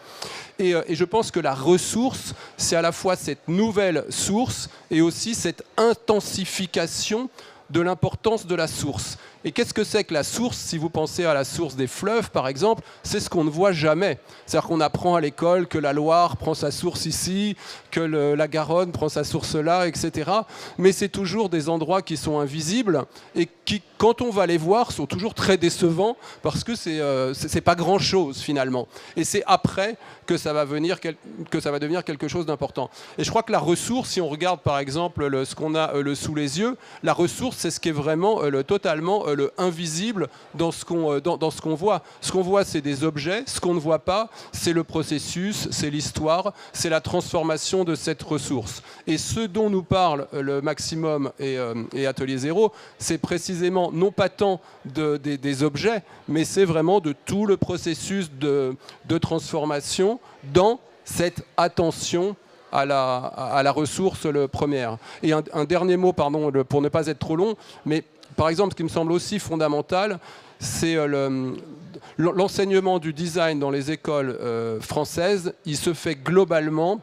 Et je pense que la ressource, c'est à la fois cette nouvelle source et aussi cette intensification de l'importance de la source. Et qu'est-ce que c'est que la source? Si vous pensez à la source des fleuves, par exemple, c'est ce qu'on ne voit jamais. C'est-à-dire qu'on apprend à l'école que la Loire prend sa source ici, que la Garonne prend sa source là, etc. Mais c'est toujours des endroits qui sont invisibles et qui, quand on va les voir, sont toujours très décevants parce que c'est pas grand-chose finalement. Et c'est après que ça va devenir quelque chose d'important. Et je crois que la ressource, si on regarde par exemple ce qu'on a sous les yeux, la ressource, c'est ce qui est vraiment totalement le invisible dans ce qu'on voit. Ce qu'on voit, c'est des objets. Ce qu'on ne voit pas, c'est le processus, c'est l'histoire, c'est la transformation de cette ressource. Et ce dont nous parle le Maximum et Atelier Zéro, c'est précisément non pas tant des objets, mais c'est vraiment de tout le processus de transformation dans cette attention à la ressource première. Et un dernier mot, pardon, pour ne pas être trop long, mais par exemple, ce qui me semble aussi fondamental, c'est l'enseignement du design dans les écoles françaises. Il se fait globalement,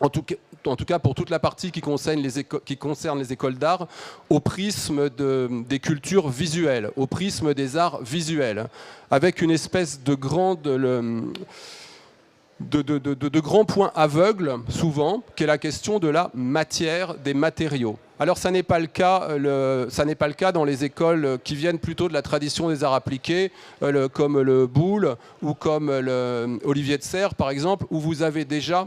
en tout cas pour toute la partie qui concerne les écoles d'art, au prisme des cultures visuelles, au prisme des arts visuels, avec une espèce de grands points aveugles, souvent, qui est la question de la matière, des matériaux. Alors ça n'est pas le cas dans les écoles qui viennent plutôt de la tradition des arts appliqués, comme le Boulle ou comme Olivier de Serres par exemple, où vous avez déjà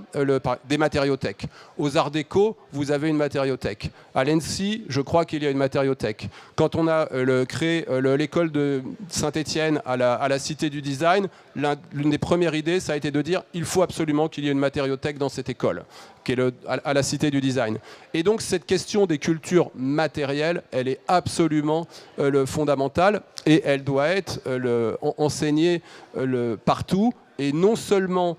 des matériothèques. Aux Arts Déco, vous avez une matériothèque. À l'ENSI, je crois qu'il y a une matériothèque. Quand on a créé l'école de Saint-Étienne à la Cité du Design, l'une des premières idées, ça a été de dire il faut absolument qu'il y ait une matériothèque dans cette école, qui est à la Cité du Design. Et donc cette question des cultures matérielles, elle est absolument fondamentale et elle doit être enseignée partout. Et non seulement,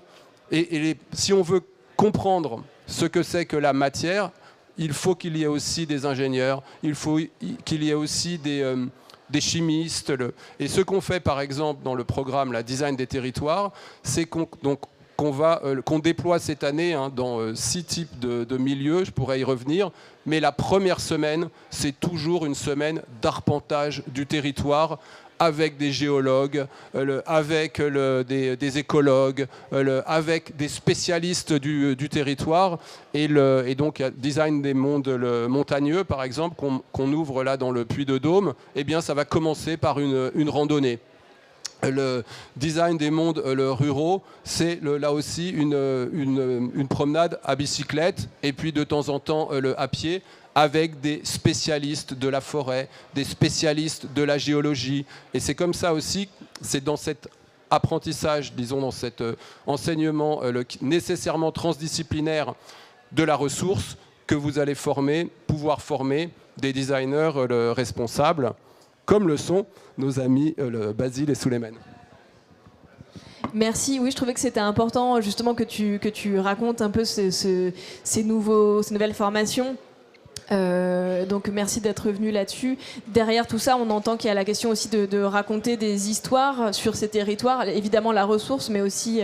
si on veut comprendre ce que c'est que la matière, il faut qu'il y ait aussi des ingénieurs, il faut qu'il y ait aussi des chimistes. Et ce qu'on fait par exemple dans le programme la Design des territoires, c'est qu'on déploie cette année dans 6 types de milieux, je pourrais y revenir, mais la première semaine, c'est toujours une semaine d'arpentage du territoire avec des géologues, avec des écologues, avec des spécialistes du territoire. Et donc, design des mondes montagneux, par exemple, qu'on ouvre là dans le Puy-de-Dôme, eh bien, ça va commencer par une randonnée. Le design des mondes ruraux, c'est là aussi une promenade à bicyclette et puis de temps en temps à pied avec des spécialistes de la forêt, des spécialistes de la géologie. Et c'est comme ça aussi, c'est dans cet apprentissage, disons dans cet enseignement nécessairement transdisciplinaire de la ressource que vous allez pouvoir former des designers responsables, comme le sont nos amis Basile et Souleymane. Merci. Oui, je trouvais que c'était important justement que tu racontes un peu ces nouvelles formations. Donc merci d'être venu là-dessus. Derrière tout ça, on entend qu'il y a la question aussi de raconter des histoires sur ces territoires, évidemment la ressource, mais aussi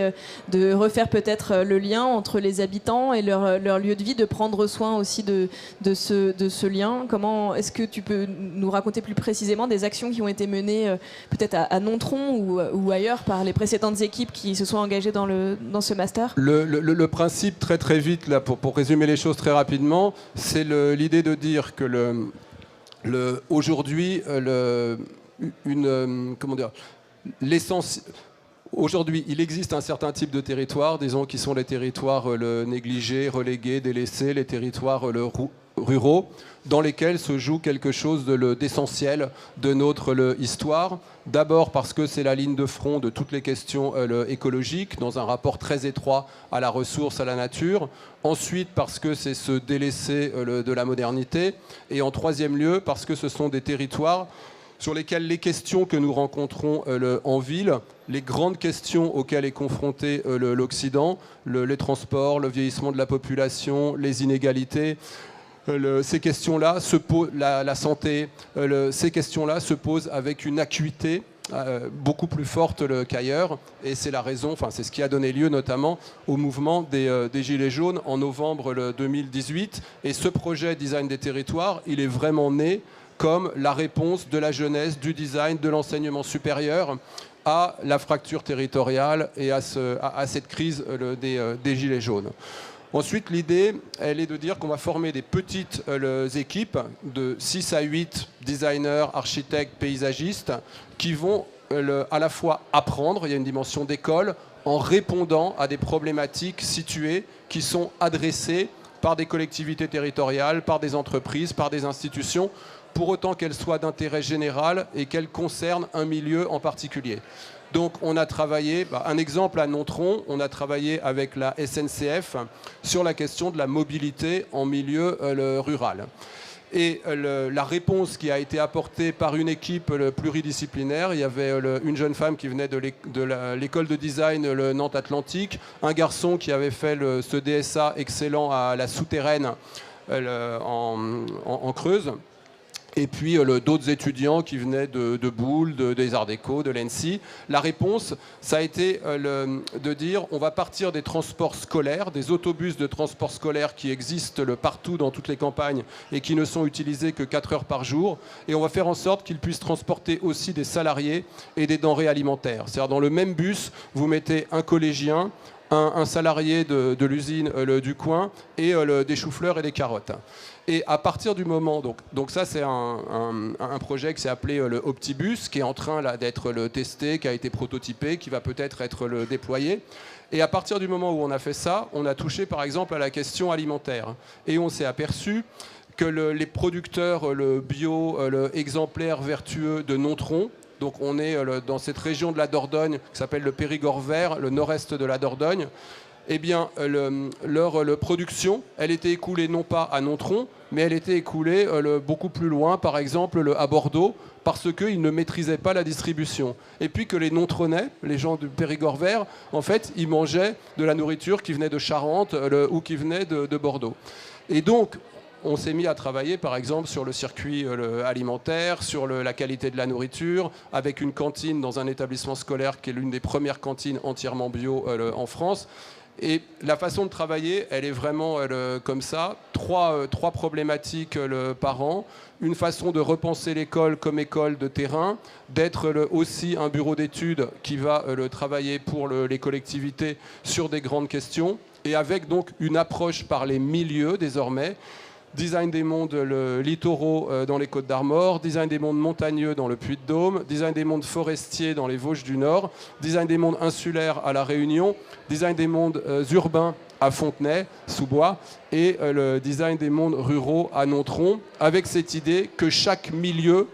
de refaire peut-être le lien entre les habitants et leur lieu de vie, de prendre soin aussi de ce lien. Comment est-ce que tu peux nous raconter plus précisément des actions qui ont été menées peut-être à Nontron ou ailleurs par les précédentes équipes qui se sont engagées dans ce master? Le principe très vite, là, pour résumer les choses très rapidement, c'est l'idée de dire que aujourd'hui, l'essence. Aujourd'hui, il existe un certain type de territoires, disons, qui sont les territoires négligés, relégués, délaissés, les territoires ruraux, dans lesquels se joue quelque chose d'essentiel de notre histoire. D'abord parce que c'est la ligne de front de toutes les questions écologiques, dans un rapport très étroit à la ressource, à la nature. Ensuite, parce que c'est se délaisser de la modernité. Et en troisième lieu, parce que ce sont des territoires sur lesquels les questions que nous rencontrons en ville, les grandes questions auxquelles est confronté l'Occident, les transports, le vieillissement de la population, les inégalités, ces questions-là la santé, ces questions-là se posent avec une acuité beaucoup plus forte qu'ailleurs, et c'est la raison, c'est ce qui a donné lieu notamment au mouvement des Gilets jaunes en novembre 2018. Et ce projet Design des territoires, il est vraiment né comme la réponse de la jeunesse, du design, de l'enseignement supérieur à la fracture territoriale et à cette crise des Gilets jaunes. Ensuite, l'idée, elle est de dire qu'on va former des petites équipes de 6 à 8 designers, architectes, paysagistes qui vont à la fois apprendre, il y a une dimension d'école, en répondant à des problématiques situées qui sont adressées par des collectivités territoriales, par des entreprises, par des institutions, pour autant qu'elles soient d'intérêt général et qu'elles concernent un milieu en particulier. Donc on a travaillé, un exemple à Nontron, on a travaillé avec la SNCF sur la question de la mobilité en milieu rural. Et la réponse qui a été apportée par une équipe pluridisciplinaire, il y avait une jeune femme qui venait de l'école de design Nantes Atlantique, un garçon qui avait fait ce DSA excellent à la Souterraine en Creuse, et puis d'autres étudiants qui venaient de Boulle, des Arts Déco, de l'ENSI. La réponse, ça a été de dire on va partir des transports scolaires, des autobus de transport scolaire qui existent partout dans toutes les campagnes et qui ne sont utilisés que 4 heures par jour, et on va faire en sorte qu'ils puissent transporter aussi des salariés et des denrées alimentaires. C'est-à-dire dans le même bus, vous mettez un collégien, un salarié de l'usine du coin et des choux-fleurs et des carottes. Et à partir du moment, donc ça c'est un projet qui s'est appelé le Optibus, qui est en train d'être testé, qui a été prototypé, qui va peut-être être le déployé. Et à partir du moment où on a fait ça, on a touché par exemple à la question alimentaire. Et on s'est aperçu que les producteurs bio, exemplaires vertueux de Nontron, donc on est dans cette région de la Dordogne qui s'appelle le Périgord vert, le nord-est de la Dordogne, eh bien leur production, elle était écoulée non pas à Nontron, mais elle était écoulée beaucoup plus loin, par exemple à Bordeaux, parce qu'ils ne maîtrisaient pas la distribution. Et puis que les Nontronais, les gens du Périgord vert, en fait, ils mangeaient de la nourriture qui venait de Charente ou qui venait de Bordeaux. Et donc, on s'est mis à travailler, par exemple, sur le circuit alimentaire, sur la qualité de la nourriture, avec une cantine dans un établissement scolaire qui est l'une des premières cantines entièrement bio en France. Et la façon de travailler, elle est vraiment comme ça. Trois problématiques par an. Une façon de repenser l'école comme école de terrain, d'être aussi un bureau d'études qui va travailler pour les collectivités sur des grandes questions, et avec donc une approche par les milieux désormais. Design des mondes littoraux dans les Côtes d'Armor, design des mondes montagneux dans le Puy-de-Dôme, design des mondes forestiers dans les Vosges du Nord, design des mondes insulaires à La Réunion, design des mondes urbains à Fontenay-sous-Bois et le design des mondes ruraux à Nontron, avec cette idée que chaque milieu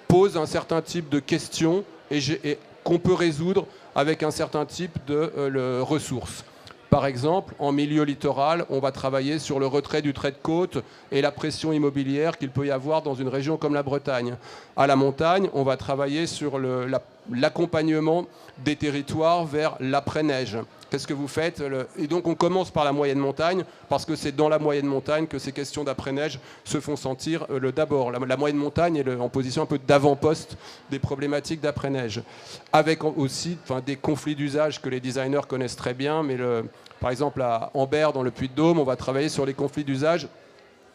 pose un certain type de questions et qu'on peut résoudre avec un certain type de ressources. Par exemple, en milieu littoral, on va travailler sur le retrait du trait de côte et la pression immobilière qu'il peut y avoir dans une région comme la Bretagne. À la montagne, on va travailler sur l'accompagnement des territoires vers l'après-neige. Qu'est-ce que vous faites ? Et donc on commence par la moyenne montagne, parce que c'est dans la moyenne montagne que ces questions d'après-neige se font sentir d'abord. La moyenne montagne est en position un peu d'avant-poste des problématiques d'après-neige. Avec aussi des conflits d'usage que les designers connaissent très bien, mais par exemple à Ambert, dans le Puy-de-Dôme, on va travailler sur les conflits d'usage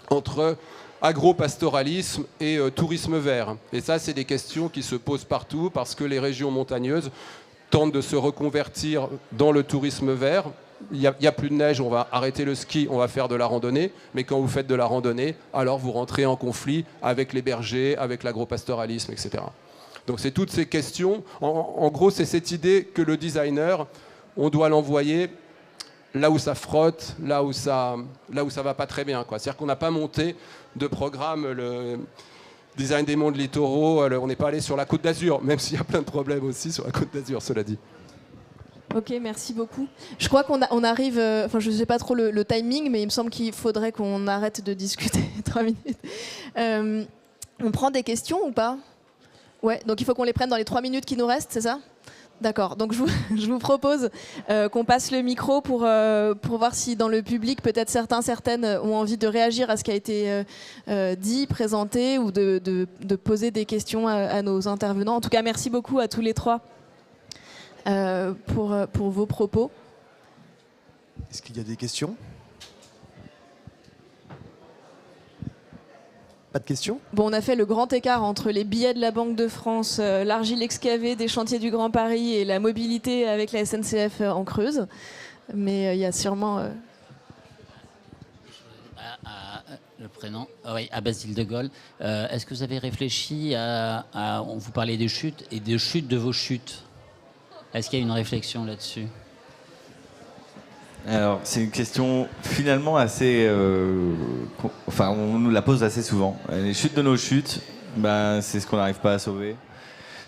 entre agropastoralisme et tourisme vert. Et ça, c'est des questions qui se posent partout, parce que les régions montagneuses tentent de se reconvertir dans le tourisme vert. Il n'y a plus de neige, on va arrêter le ski, on va faire de la randonnée. Mais quand vous faites de la randonnée, alors vous rentrez en conflit avec les bergers, avec l'agropastoralisme, etc. Donc c'est toutes ces questions. En gros, c'est cette idée que le designer, on doit l'envoyer là où ça frotte, là où ça va pas très bien, quoi. C'est-à-dire qu'on n'a pas monté de programme design des mondes littoraux, on n'est pas allé sur la Côte d'Azur, même s'il y a plein de problèmes aussi sur la Côte d'Azur, cela dit. Ok, merci beaucoup. Je crois qu'on arrive, je ne sais pas trop le timing, mais il me semble qu'il faudrait qu'on arrête de discuter 3 minutes. On prend des questions ou pas ? Ouais, donc il faut qu'on les prenne dans les 3 minutes qui nous restent, c'est ça ? D'accord, donc je vous propose qu'on passe le micro pour voir si dans le public, peut-être certaines ont envie de réagir à ce qui a été dit, présenté, ou de poser des questions à nos intervenants. En tout cas, merci beaucoup à tous les 3 pour vos propos. Est-ce qu'il y a des questions ? Pas de questions ? Bon, on a fait le grand écart entre les billets de la Banque de France, l'argile excavée des chantiers du Grand Paris et la mobilité avec la SNCF en Creuse. Mais il y a sûrement... Le prénom, oui, à Basile de Gaulle. Est-ce que vous avez réfléchi on vous parlait des chutes et des chutes de vos chutes. Est-ce qu'il y a une réflexion là-dessus ? Alors, c'est une question finalement assez... on nous la pose assez souvent. Les chutes de nos chutes, c'est ce qu'on n'arrive pas à sauver.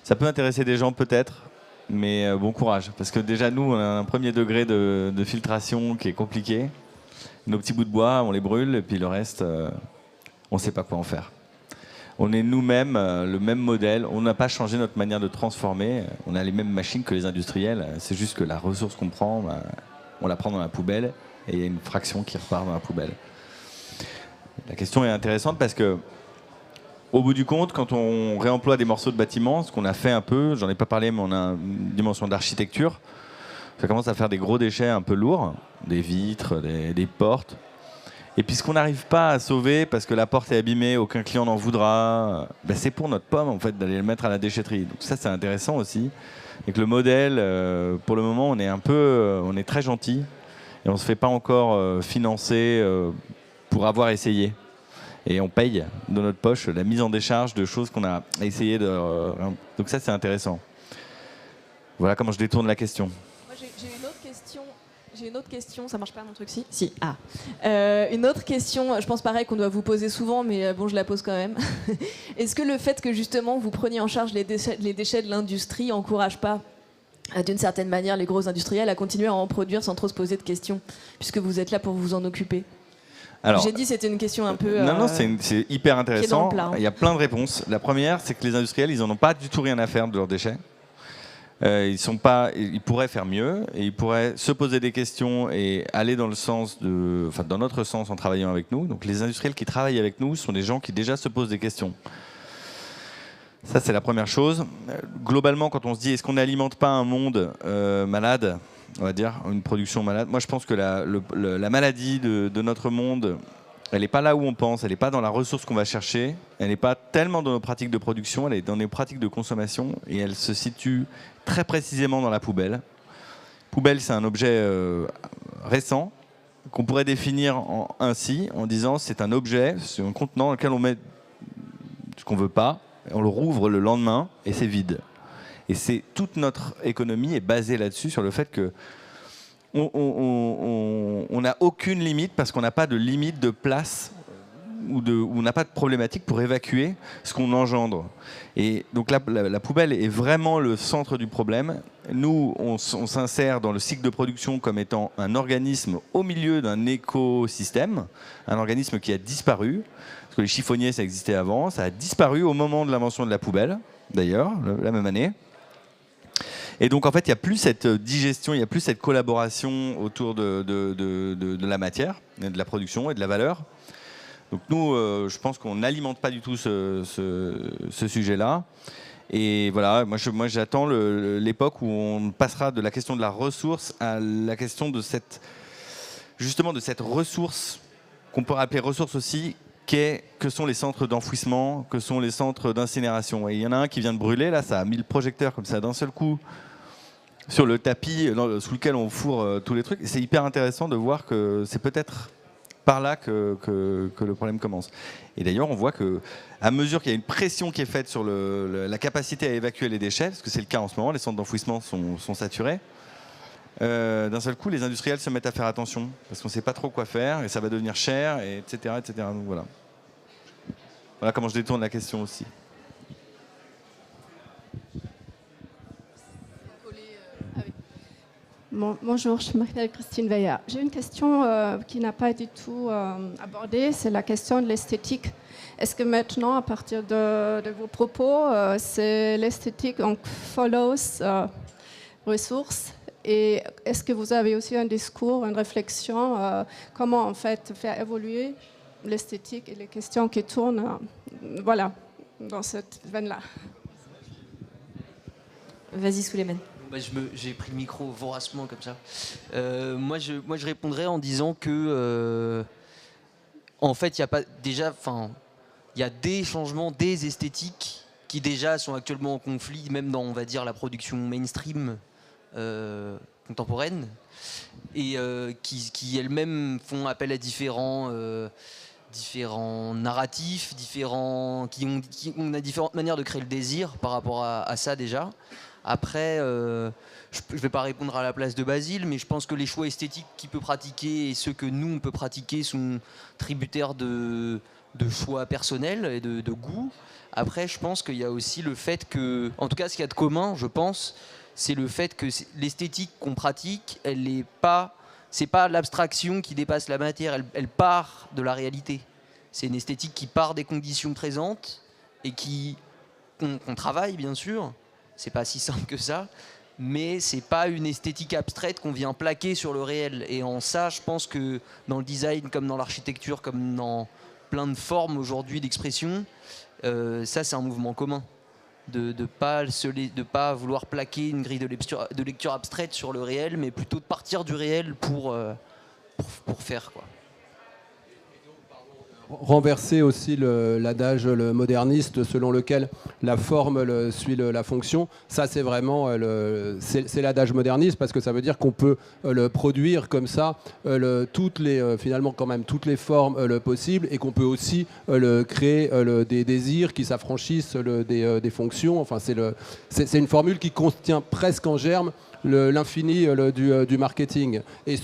Ça peut intéresser des gens peut-être, mais bon courage. Parce que déjà, nous, on a un premier degré de filtration qui est compliqué. Nos petits bouts de bois, on les brûle, et puis le reste, on ne sait pas quoi en faire. On est nous-mêmes le même modèle. On n'a pas changé notre manière de transformer. On a les mêmes machines que les industriels. C'est juste que la ressource qu'on prend... on la prend dans la poubelle et il y a une fraction qui repart dans la poubelle. La question est intéressante parce que, au bout du compte, quand on réemploie des morceaux de bâtiments, ce qu'on a fait un peu, j'en ai pas parlé, mais on a une dimension d'architecture, ça commence à faire des gros déchets un peu lourds, des vitres, des portes. Et puis ce qu'on n'arrive pas à sauver parce que la porte est abîmée, aucun client n'en voudra, c'est pour notre pomme en fait d'aller le mettre à la déchetterie. Donc ça c'est intéressant aussi. Et que le modèle, pour le moment, on est très gentil et on ne se fait pas encore financer pour avoir essayé. Et on paye de notre poche la mise en décharge de choses qu'on a essayé de... donc ça, c'est intéressant. Voilà comment je détourne la question. Moi, j'ai une autre question. J'ai une autre question. Ça marche pas mon truc, si? Si. Ah. Une autre question, je pense pareil qu'on doit vous poser souvent, mais bon, je la pose quand même. Est-ce que le fait que justement vous preniez en charge les déchets de l'industrie encourage pas d'une certaine manière les gros industriels à continuer à en produire sans trop se poser de questions, puisque vous êtes là pour vous en occuper? Alors, j'ai dit c'était une question un peu... non, c'est hyper intéressant. Plat, hein. Il y a plein de réponses. La première, c'est que les industriels, ils n'en ont pas du tout rien à faire de leurs déchets. Ils pourraient faire mieux et ils pourraient se poser des questions et aller dans notre sens en travaillant avec nous. Donc les industriels qui travaillent avec nous sont des gens qui déjà se posent des questions. Ça, c'est la première chose. Globalement, quand on se dit est-ce qu'on n'alimente pas un monde malade, on va dire, une production malade. Moi, je pense que la maladie de notre monde, elle n'est pas là où on pense, elle n'est pas dans la ressource qu'on va chercher, elle n'est pas tellement dans nos pratiques de production, elle est dans nos pratiques de consommation et elle se situe très précisément dans la poubelle. Poubelle, c'est un objet récent qu'on pourrait définir ainsi, en disant c'est un objet, c'est un contenant dans lequel on met ce qu'on ne veut pas, on le rouvre le lendemain et c'est vide. Et toute notre économie est basée là-dessus, sur le fait que on n'a aucune limite parce qu'on n'a pas de limite de place ou on n'a pas de problématique pour évacuer ce qu'on engendre. Et donc la poubelle est vraiment le centre du problème. Nous, on s'insère dans le cycle de production comme étant un organisme au milieu d'un écosystème, un organisme qui a disparu, parce que les chiffonniers, ça existait avant, ça a disparu au moment de l'invention de la poubelle, d'ailleurs, la même année. Et donc, en fait, il n'y a plus cette digestion, il n'y a plus cette collaboration autour de la matière, de la production et de la valeur. Donc nous, je pense qu'on n'alimente pas du tout ce sujet-là. Et voilà, moi j'attends l'époque où on passera de la question de la ressource à la question de cette ressource, qu'on pourrait appeler ressource aussi, que sont les centres d'enfouissement, que sont les centres d'incinération. Et il y en a un qui vient de brûler, là, ça a mis le projecteur comme ça d'un seul coup sur le tapis sous lequel on fourre tous les trucs. Et c'est hyper intéressant de voir que c'est peut-être par là que le problème commence. Et d'ailleurs, on voit qu'à mesure qu'il y a une pression qui est faite sur la capacité à évacuer les déchets, parce que c'est le cas en ce moment, les centres d'enfouissement sont saturés, d'un seul coup, les industriels se mettent à faire attention, parce qu'on ne sait pas trop quoi faire, et ça va devenir cher, et etc., etc. Donc voilà. Voilà comment je détourne la question aussi. Bonjour, je m'appelle Christine Veillard. J'ai une question qui n'a pas été du tout abordée, c'est la question de l'esthétique. Est-ce que maintenant, à partir de vos propos, c'est l'esthétique donc follows ressources? Et est-ce que vous avez aussi un discours, une réflexion, comment en fait faire évoluer l'esthétique et les questions qui tournent voilà, dans cette veine-là? Vas-y, Souleymane. J'ai pris le micro voracement comme ça. Moi, je répondrais en disant que, en fait, il y a pas déjà, il y a des changements, des esthétiques qui déjà sont actuellement en conflit, même dans, on va dire, la production mainstream contemporaine, et qui elles-mêmes font appel à différents narratifs, qui ont différentes manières de créer le désir par rapport à ça déjà. Après, je ne vais pas répondre à la place de Basile, mais je pense que les choix esthétiques qu'il peut pratiquer et ceux que nous, on peut pratiquer sont tributaires de choix personnels et de goût. Après, je pense qu'il y a aussi le fait que, en tout cas, ce qu'il y a de commun, je pense, c'est le fait que l'esthétique qu'on pratique, c'est pas l'abstraction qui dépasse la matière, elle part de la réalité. C'est une esthétique qui part des conditions présentes et qu'on travaille, bien sûr. C'est pas si simple que ça, mais c'est pas une esthétique abstraite qu'on vient plaquer sur le réel. Et en ça, je pense que dans le design, comme dans l'architecture, comme dans plein de formes aujourd'hui d'expression, ça c'est un mouvement commun. De pas vouloir plaquer une grille de lecture abstraite sur le réel, mais plutôt de partir du réel pour faire quoi. renverser aussi l'adage moderniste selon lequel la forme suit la fonction. Ça, c'est vraiment c'est l'adage moderniste parce que ça veut dire qu'on peut le produire comme ça finalement quand même toutes les formes possibles et qu'on peut aussi créer des désirs qui s'affranchissent des fonctions. Enfin, c'est une formule qui contient presque en germe l'infini du marketing. Et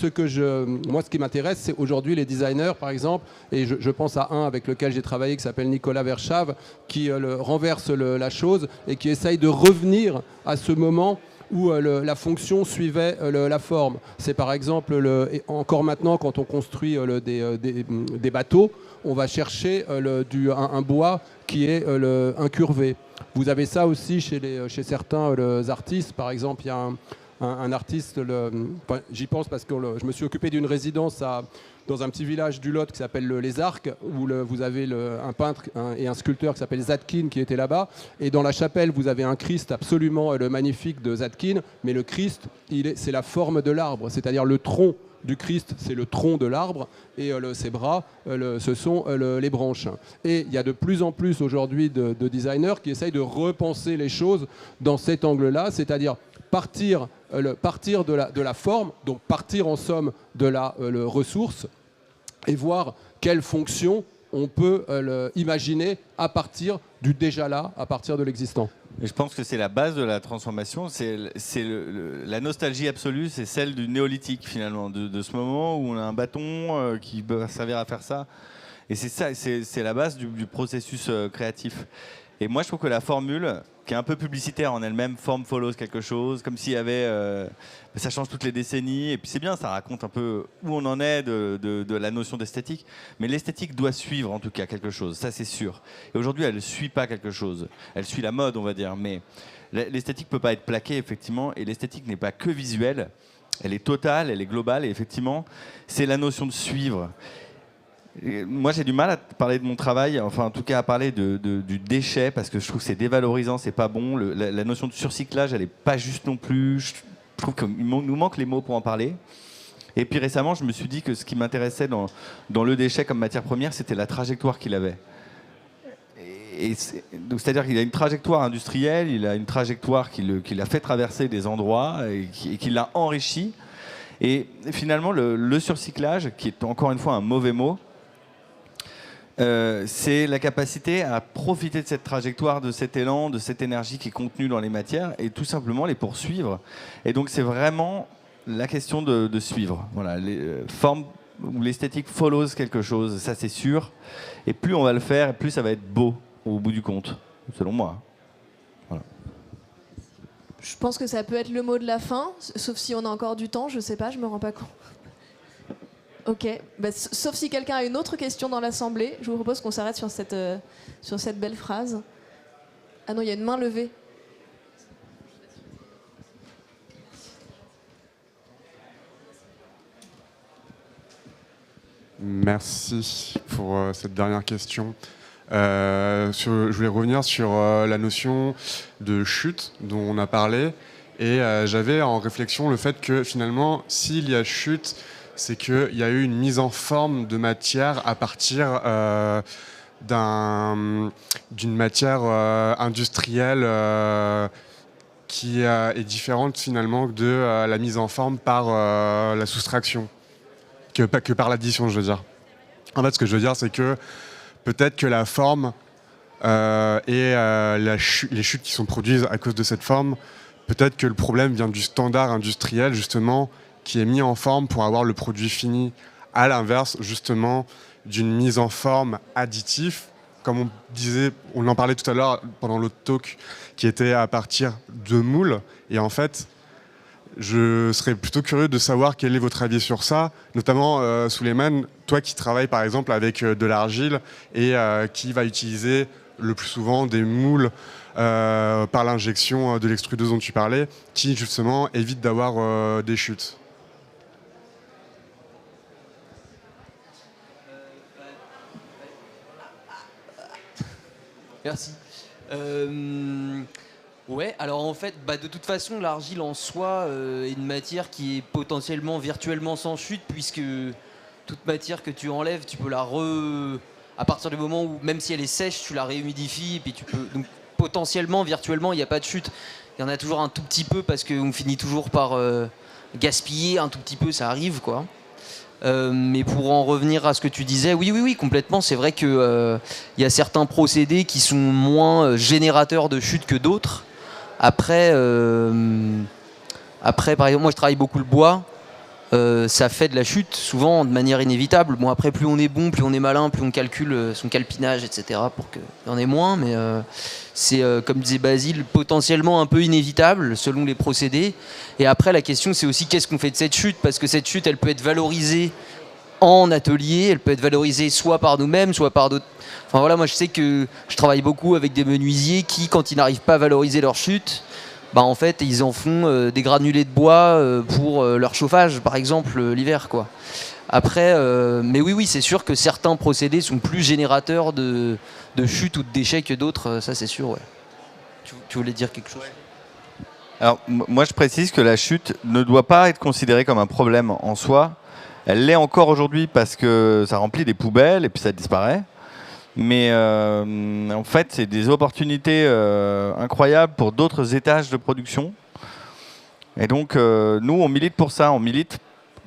moi, ce qui m'intéresse, c'est aujourd'hui les designers, par exemple, et je pense à un avec lequel j'ai travaillé qui s'appelle Nicolas Verschave, qui renverse la chose et qui essaye de revenir à ce moment où la fonction suivait la forme. C'est par exemple, encore maintenant, quand on construit des bateaux, on va chercher un bois qui est incurvé. Vous avez ça aussi chez certains artistes. Par exemple, il y a un artiste, j'y pense parce que je me suis occupé d'une résidence dans un petit village du Lot qui s'appelle Les Arcs, où vous avez un peintre et un sculpteur qui s'appelle Zadkine qui était là-bas. Et dans la chapelle, vous avez un Christ absolument magnifique de Zadkine, mais le Christ, c'est la forme de l'arbre, c'est-à-dire le tronc du Christ, c'est le tronc de l'arbre, et ses bras, ce sont les branches. Et il y a de plus en plus aujourd'hui de designers qui essayent de repenser les choses dans cet angle-là, c'est-à-dire partir de la forme, donc partir en somme de la ressource, et voir quelle fonction on peut imaginer à partir du déjà là, à partir de l'existant. Et je pense que c'est la base de la transformation, la nostalgie absolue, c'est celle du néolithique finalement, de ce moment où on a un bâton qui va servir à faire ça. Et c'est ça, c'est la base du processus créatif. Et moi je trouve que la formule, qui est un peu publicitaire en elle-même, form follows quelque chose, comme s'il y avait... ça change toutes les décennies, et puis c'est bien, ça raconte un peu où on en est de la notion d'esthétique, mais l'esthétique doit suivre en tout cas quelque chose, ça c'est sûr. Et aujourd'hui, elle ne suit pas quelque chose, elle suit la mode, on va dire, mais l'esthétique ne peut pas être plaquée, effectivement, et l'esthétique n'est pas que visuelle, elle est totale, elle est globale, et effectivement, c'est la notion de suivre. Et moi, j'ai du mal à parler de mon travail, enfin en tout cas à parler du déchet, parce que je trouve que c'est dévalorisant, c'est pas bon. La notion de surcyclage, elle est pas juste non plus. Je trouve qu'il nous manque les mots pour en parler. Et puis récemment, je me suis dit que ce qui m'intéressait dans le déchet comme matière première, c'était la trajectoire qu'il avait. C'est-à-dire qu'il a une trajectoire industrielle, il a une trajectoire qui l'a fait traverser des endroits et qui l'a enrichi. Et finalement, le surcyclage, qui est encore une fois un mauvais mot, c'est la capacité à profiter de cette trajectoire, de cet élan, de cette énergie qui est contenue dans les matières et tout simplement les poursuivre. Et donc c'est vraiment la question de suivre. Voilà, les formes où l'esthétique follows quelque chose, ça c'est sûr. Et plus on va le faire, plus ça va être beau au bout du compte, selon moi. Voilà. Je pense que ça peut être le mot de la fin, sauf si on a encore du temps, je sais pas, je me rends pas compte. Ok, sauf si quelqu'un a une autre question dans l'Assemblée, je vous propose qu'on s'arrête sur cette belle phrase. Ah non, il y a une main levée. Merci pour cette dernière question. Je voulais revenir sur la notion de chute dont on a parlé. Et j'avais en réflexion le fait que finalement, s'il y a chute, c'est qu'il y a eu une mise en forme de matière à partir d'une matière industrielle qui est différente finalement de la mise en forme par la soustraction, que par l'addition, je veux dire. En fait, ce que je veux dire, c'est que peut-être que la forme et les chutes qui sont produites à cause de cette forme, peut-être que le problème vient du standard industriel, justement, qui est mis en forme pour avoir le produit fini, à l'inverse, justement, d'une mise en forme additive, comme on disait, on en parlait tout à l'heure pendant l'autre talk, qui était à partir de moules. Et en fait, je serais plutôt curieux de savoir quel est votre avis sur ça, notamment Souleymane, toi qui travailles par exemple avec de l'argile et qui va utiliser le plus souvent des moules par l'injection de l'extrudeuse dont tu parlais, qui justement évite d'avoir des chutes. Merci. Ouais, alors en fait, de toute façon, l'argile en soi est une matière qui est potentiellement virtuellement sans chute, puisque toute matière que tu enlèves, tu peux la à partir du moment où, même si elle est sèche, tu la réhumidifies, et puis tu peux. Donc potentiellement, virtuellement, il n'y a pas de chute. Il y en a toujours un tout petit peu parce qu'on finit toujours par gaspiller un tout petit peu, ça arrive quoi. Mais pour en revenir à ce que tu disais, oui, complètement. C'est vrai que y a certains procédés qui sont moins générateurs de chute que d'autres. Après, par exemple, moi je travaille beaucoup le bois. Ça fait de la chute souvent de manière inévitable. Bon, après, plus on est bon, plus on est malin, plus on calcule son calpinage, etc. pour qu'il y en ait moins. Mais c'est, comme disait Basile, potentiellement un peu inévitable selon les procédés. Et après, la question, c'est aussi qu'est-ce qu'on fait de cette chute, parce que cette chute, elle peut être valorisée en atelier, elle peut être valorisée soit par nous-mêmes, soit par d'autres. Enfin voilà, moi je sais que je travaille beaucoup avec des menuisiers qui, quand ils n'arrivent pas à valoriser leur chute, bah en fait ils en font des granulés de bois pour leur chauffage par exemple l'hiver quoi. Après, mais oui c'est sûr que certains procédés sont plus générateurs de chutes ou de déchets que d'autres, ça c'est sûr ouais. Tu voulais dire quelque chose? Alors moi je précise que la chute ne doit pas être considérée comme un problème en soi. Elle l'est encore aujourd'hui parce que ça remplit des poubelles et puis ça disparaît. Mais en fait, c'est des opportunités incroyables pour d'autres étages de production. Et donc, nous, on milite pour ça. On milite.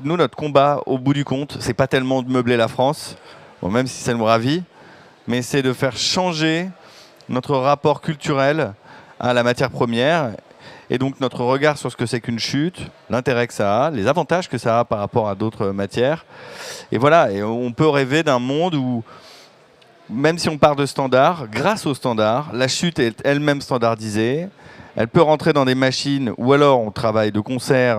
Nous, notre combat, au bout du compte, c'est pas tellement de meubler la France, bon, même si ça nous ravit, mais c'est de faire changer notre rapport culturel à la matière première. Et donc, notre regard sur ce que c'est qu'une chute, l'intérêt que ça a, les avantages que ça a par rapport à d'autres matières. Et voilà, et on peut rêver d'un monde où, même si on part de standards, grâce aux standards, la chute est elle-même standardisée. Elle peut rentrer dans des machines ou alors on travaille de concert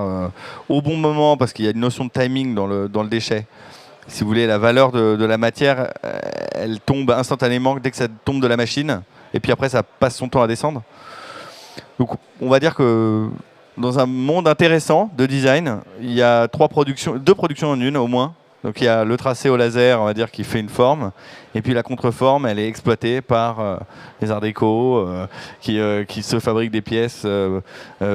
au bon moment parce qu'il y a une notion de timing dans le déchet. Si vous voulez, la valeur de la matière, elle tombe instantanément dès que ça tombe de la machine. Et puis après, ça passe son temps à descendre. Donc on va dire que dans un monde intéressant de design, il y a deux productions en une au moins. Donc il y a le tracé au laser, on va dire, qui fait une forme, et puis la contreforme, elle est exploitée par les arts déco qui se fabriquent des pièces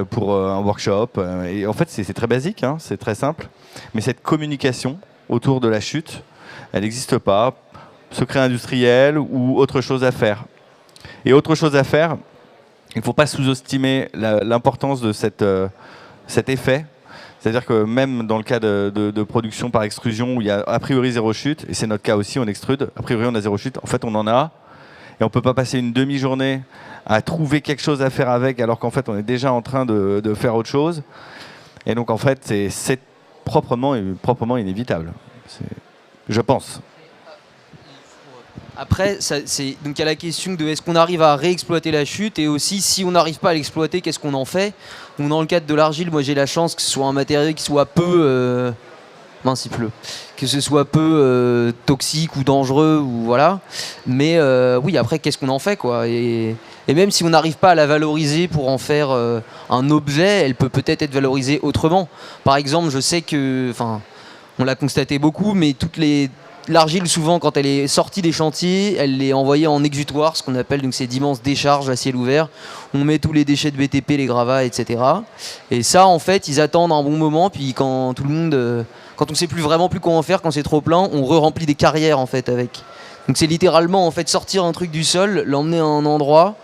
pour un workshop. Et en fait, c'est très basique, hein, c'est très simple. Mais cette communication autour de la chute, elle n'existe pas. Secret industriel ou autre chose à faire. Et autre chose à faire, il ne faut pas sous-estimer l'importance de cet effet. C'est-à-dire que même dans le cas de production par extrusion où il y a a priori zéro chute, et c'est notre cas aussi, on extrude, a priori on a zéro chute, en fait on en a, et on ne peut pas passer une demi-journée à trouver quelque chose à faire avec alors qu'en fait on est déjà en train de faire autre chose. Et donc en fait c'est proprement inévitable, je pense. Après, donc il y a la question de est-ce qu'on arrive à réexploiter la chute, et aussi si on n'arrive pas à l'exploiter, qu'est-ce qu'on en fait. Donc, dans le cadre de l'argile, moi j'ai la chance que ce soit un matériau qui soit peu mince il pleut, que ce soit peu toxique ou dangereux ou voilà. Mais oui, après qu'est-ce qu'on en fait quoi. Et même si on n'arrive pas à la valoriser pour en faire un objet, elle peut peut-être être valorisée autrement. Par exemple, je sais que, enfin, on l'a constaté beaucoup, mais l'argile, souvent, quand elle est sortie des chantiers, elle est envoyée en exutoire, ce qu'on appelle donc ces immenses décharges à ciel ouvert. On met tous les déchets de BTP, les gravats, etc. Et ça, en fait, ils attendent un bon moment. Puis quand tout le monde, quand on sait vraiment plus quoi en faire, quand c'est trop plein, on re-remplit des carrières en fait avec. Donc c'est littéralement en fait sortir un truc du sol, l'emmener à un endroit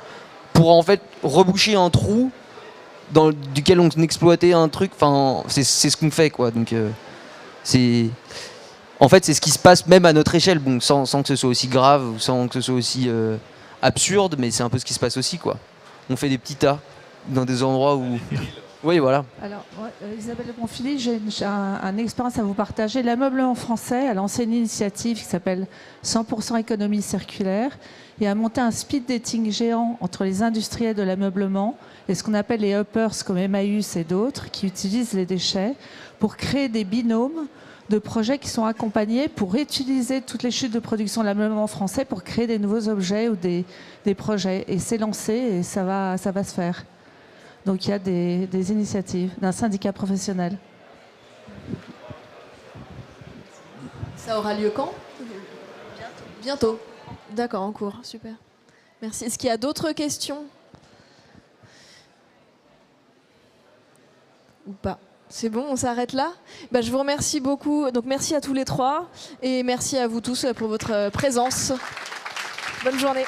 pour en fait reboucher un trou duquel on exploitait un truc. Enfin, c'est ce qu'on fait quoi. Donc c'est en fait, c'est ce qui se passe même à notre échelle, bon, sans que ce soit aussi grave ou sans que ce soit aussi absurde, mais c'est un peu ce qui se passe aussi, quoi. On fait des petits tas dans des endroits où... Oui, voilà. Alors, Isabelle de Bonfili, j'ai une expérience à vous partager. L'ameublement français a lancé une initiative qui s'appelle 100% économie circulaire et a monté un speed dating géant entre les industriels de l'ameublement et ce qu'on appelle les uppers comme Emmaüs et d'autres qui utilisent les déchets pour créer des binômes de projets qui sont accompagnés pour réutiliser toutes les chutes de production de l'ameublement français pour créer des nouveaux objets ou des projets. Et c'est lancé et ça va se faire. Donc il y a des initiatives d'un syndicat professionnel. Ça aura lieu quand ? Bientôt. D'accord, en cours. Super. Merci. Est-ce qu'il y a d'autres questions ? Ou pas ? C'est bon, on s'arrête là. Bah, je vous remercie beaucoup. Donc merci à tous les trois et merci à vous tous pour votre présence. Bonne journée.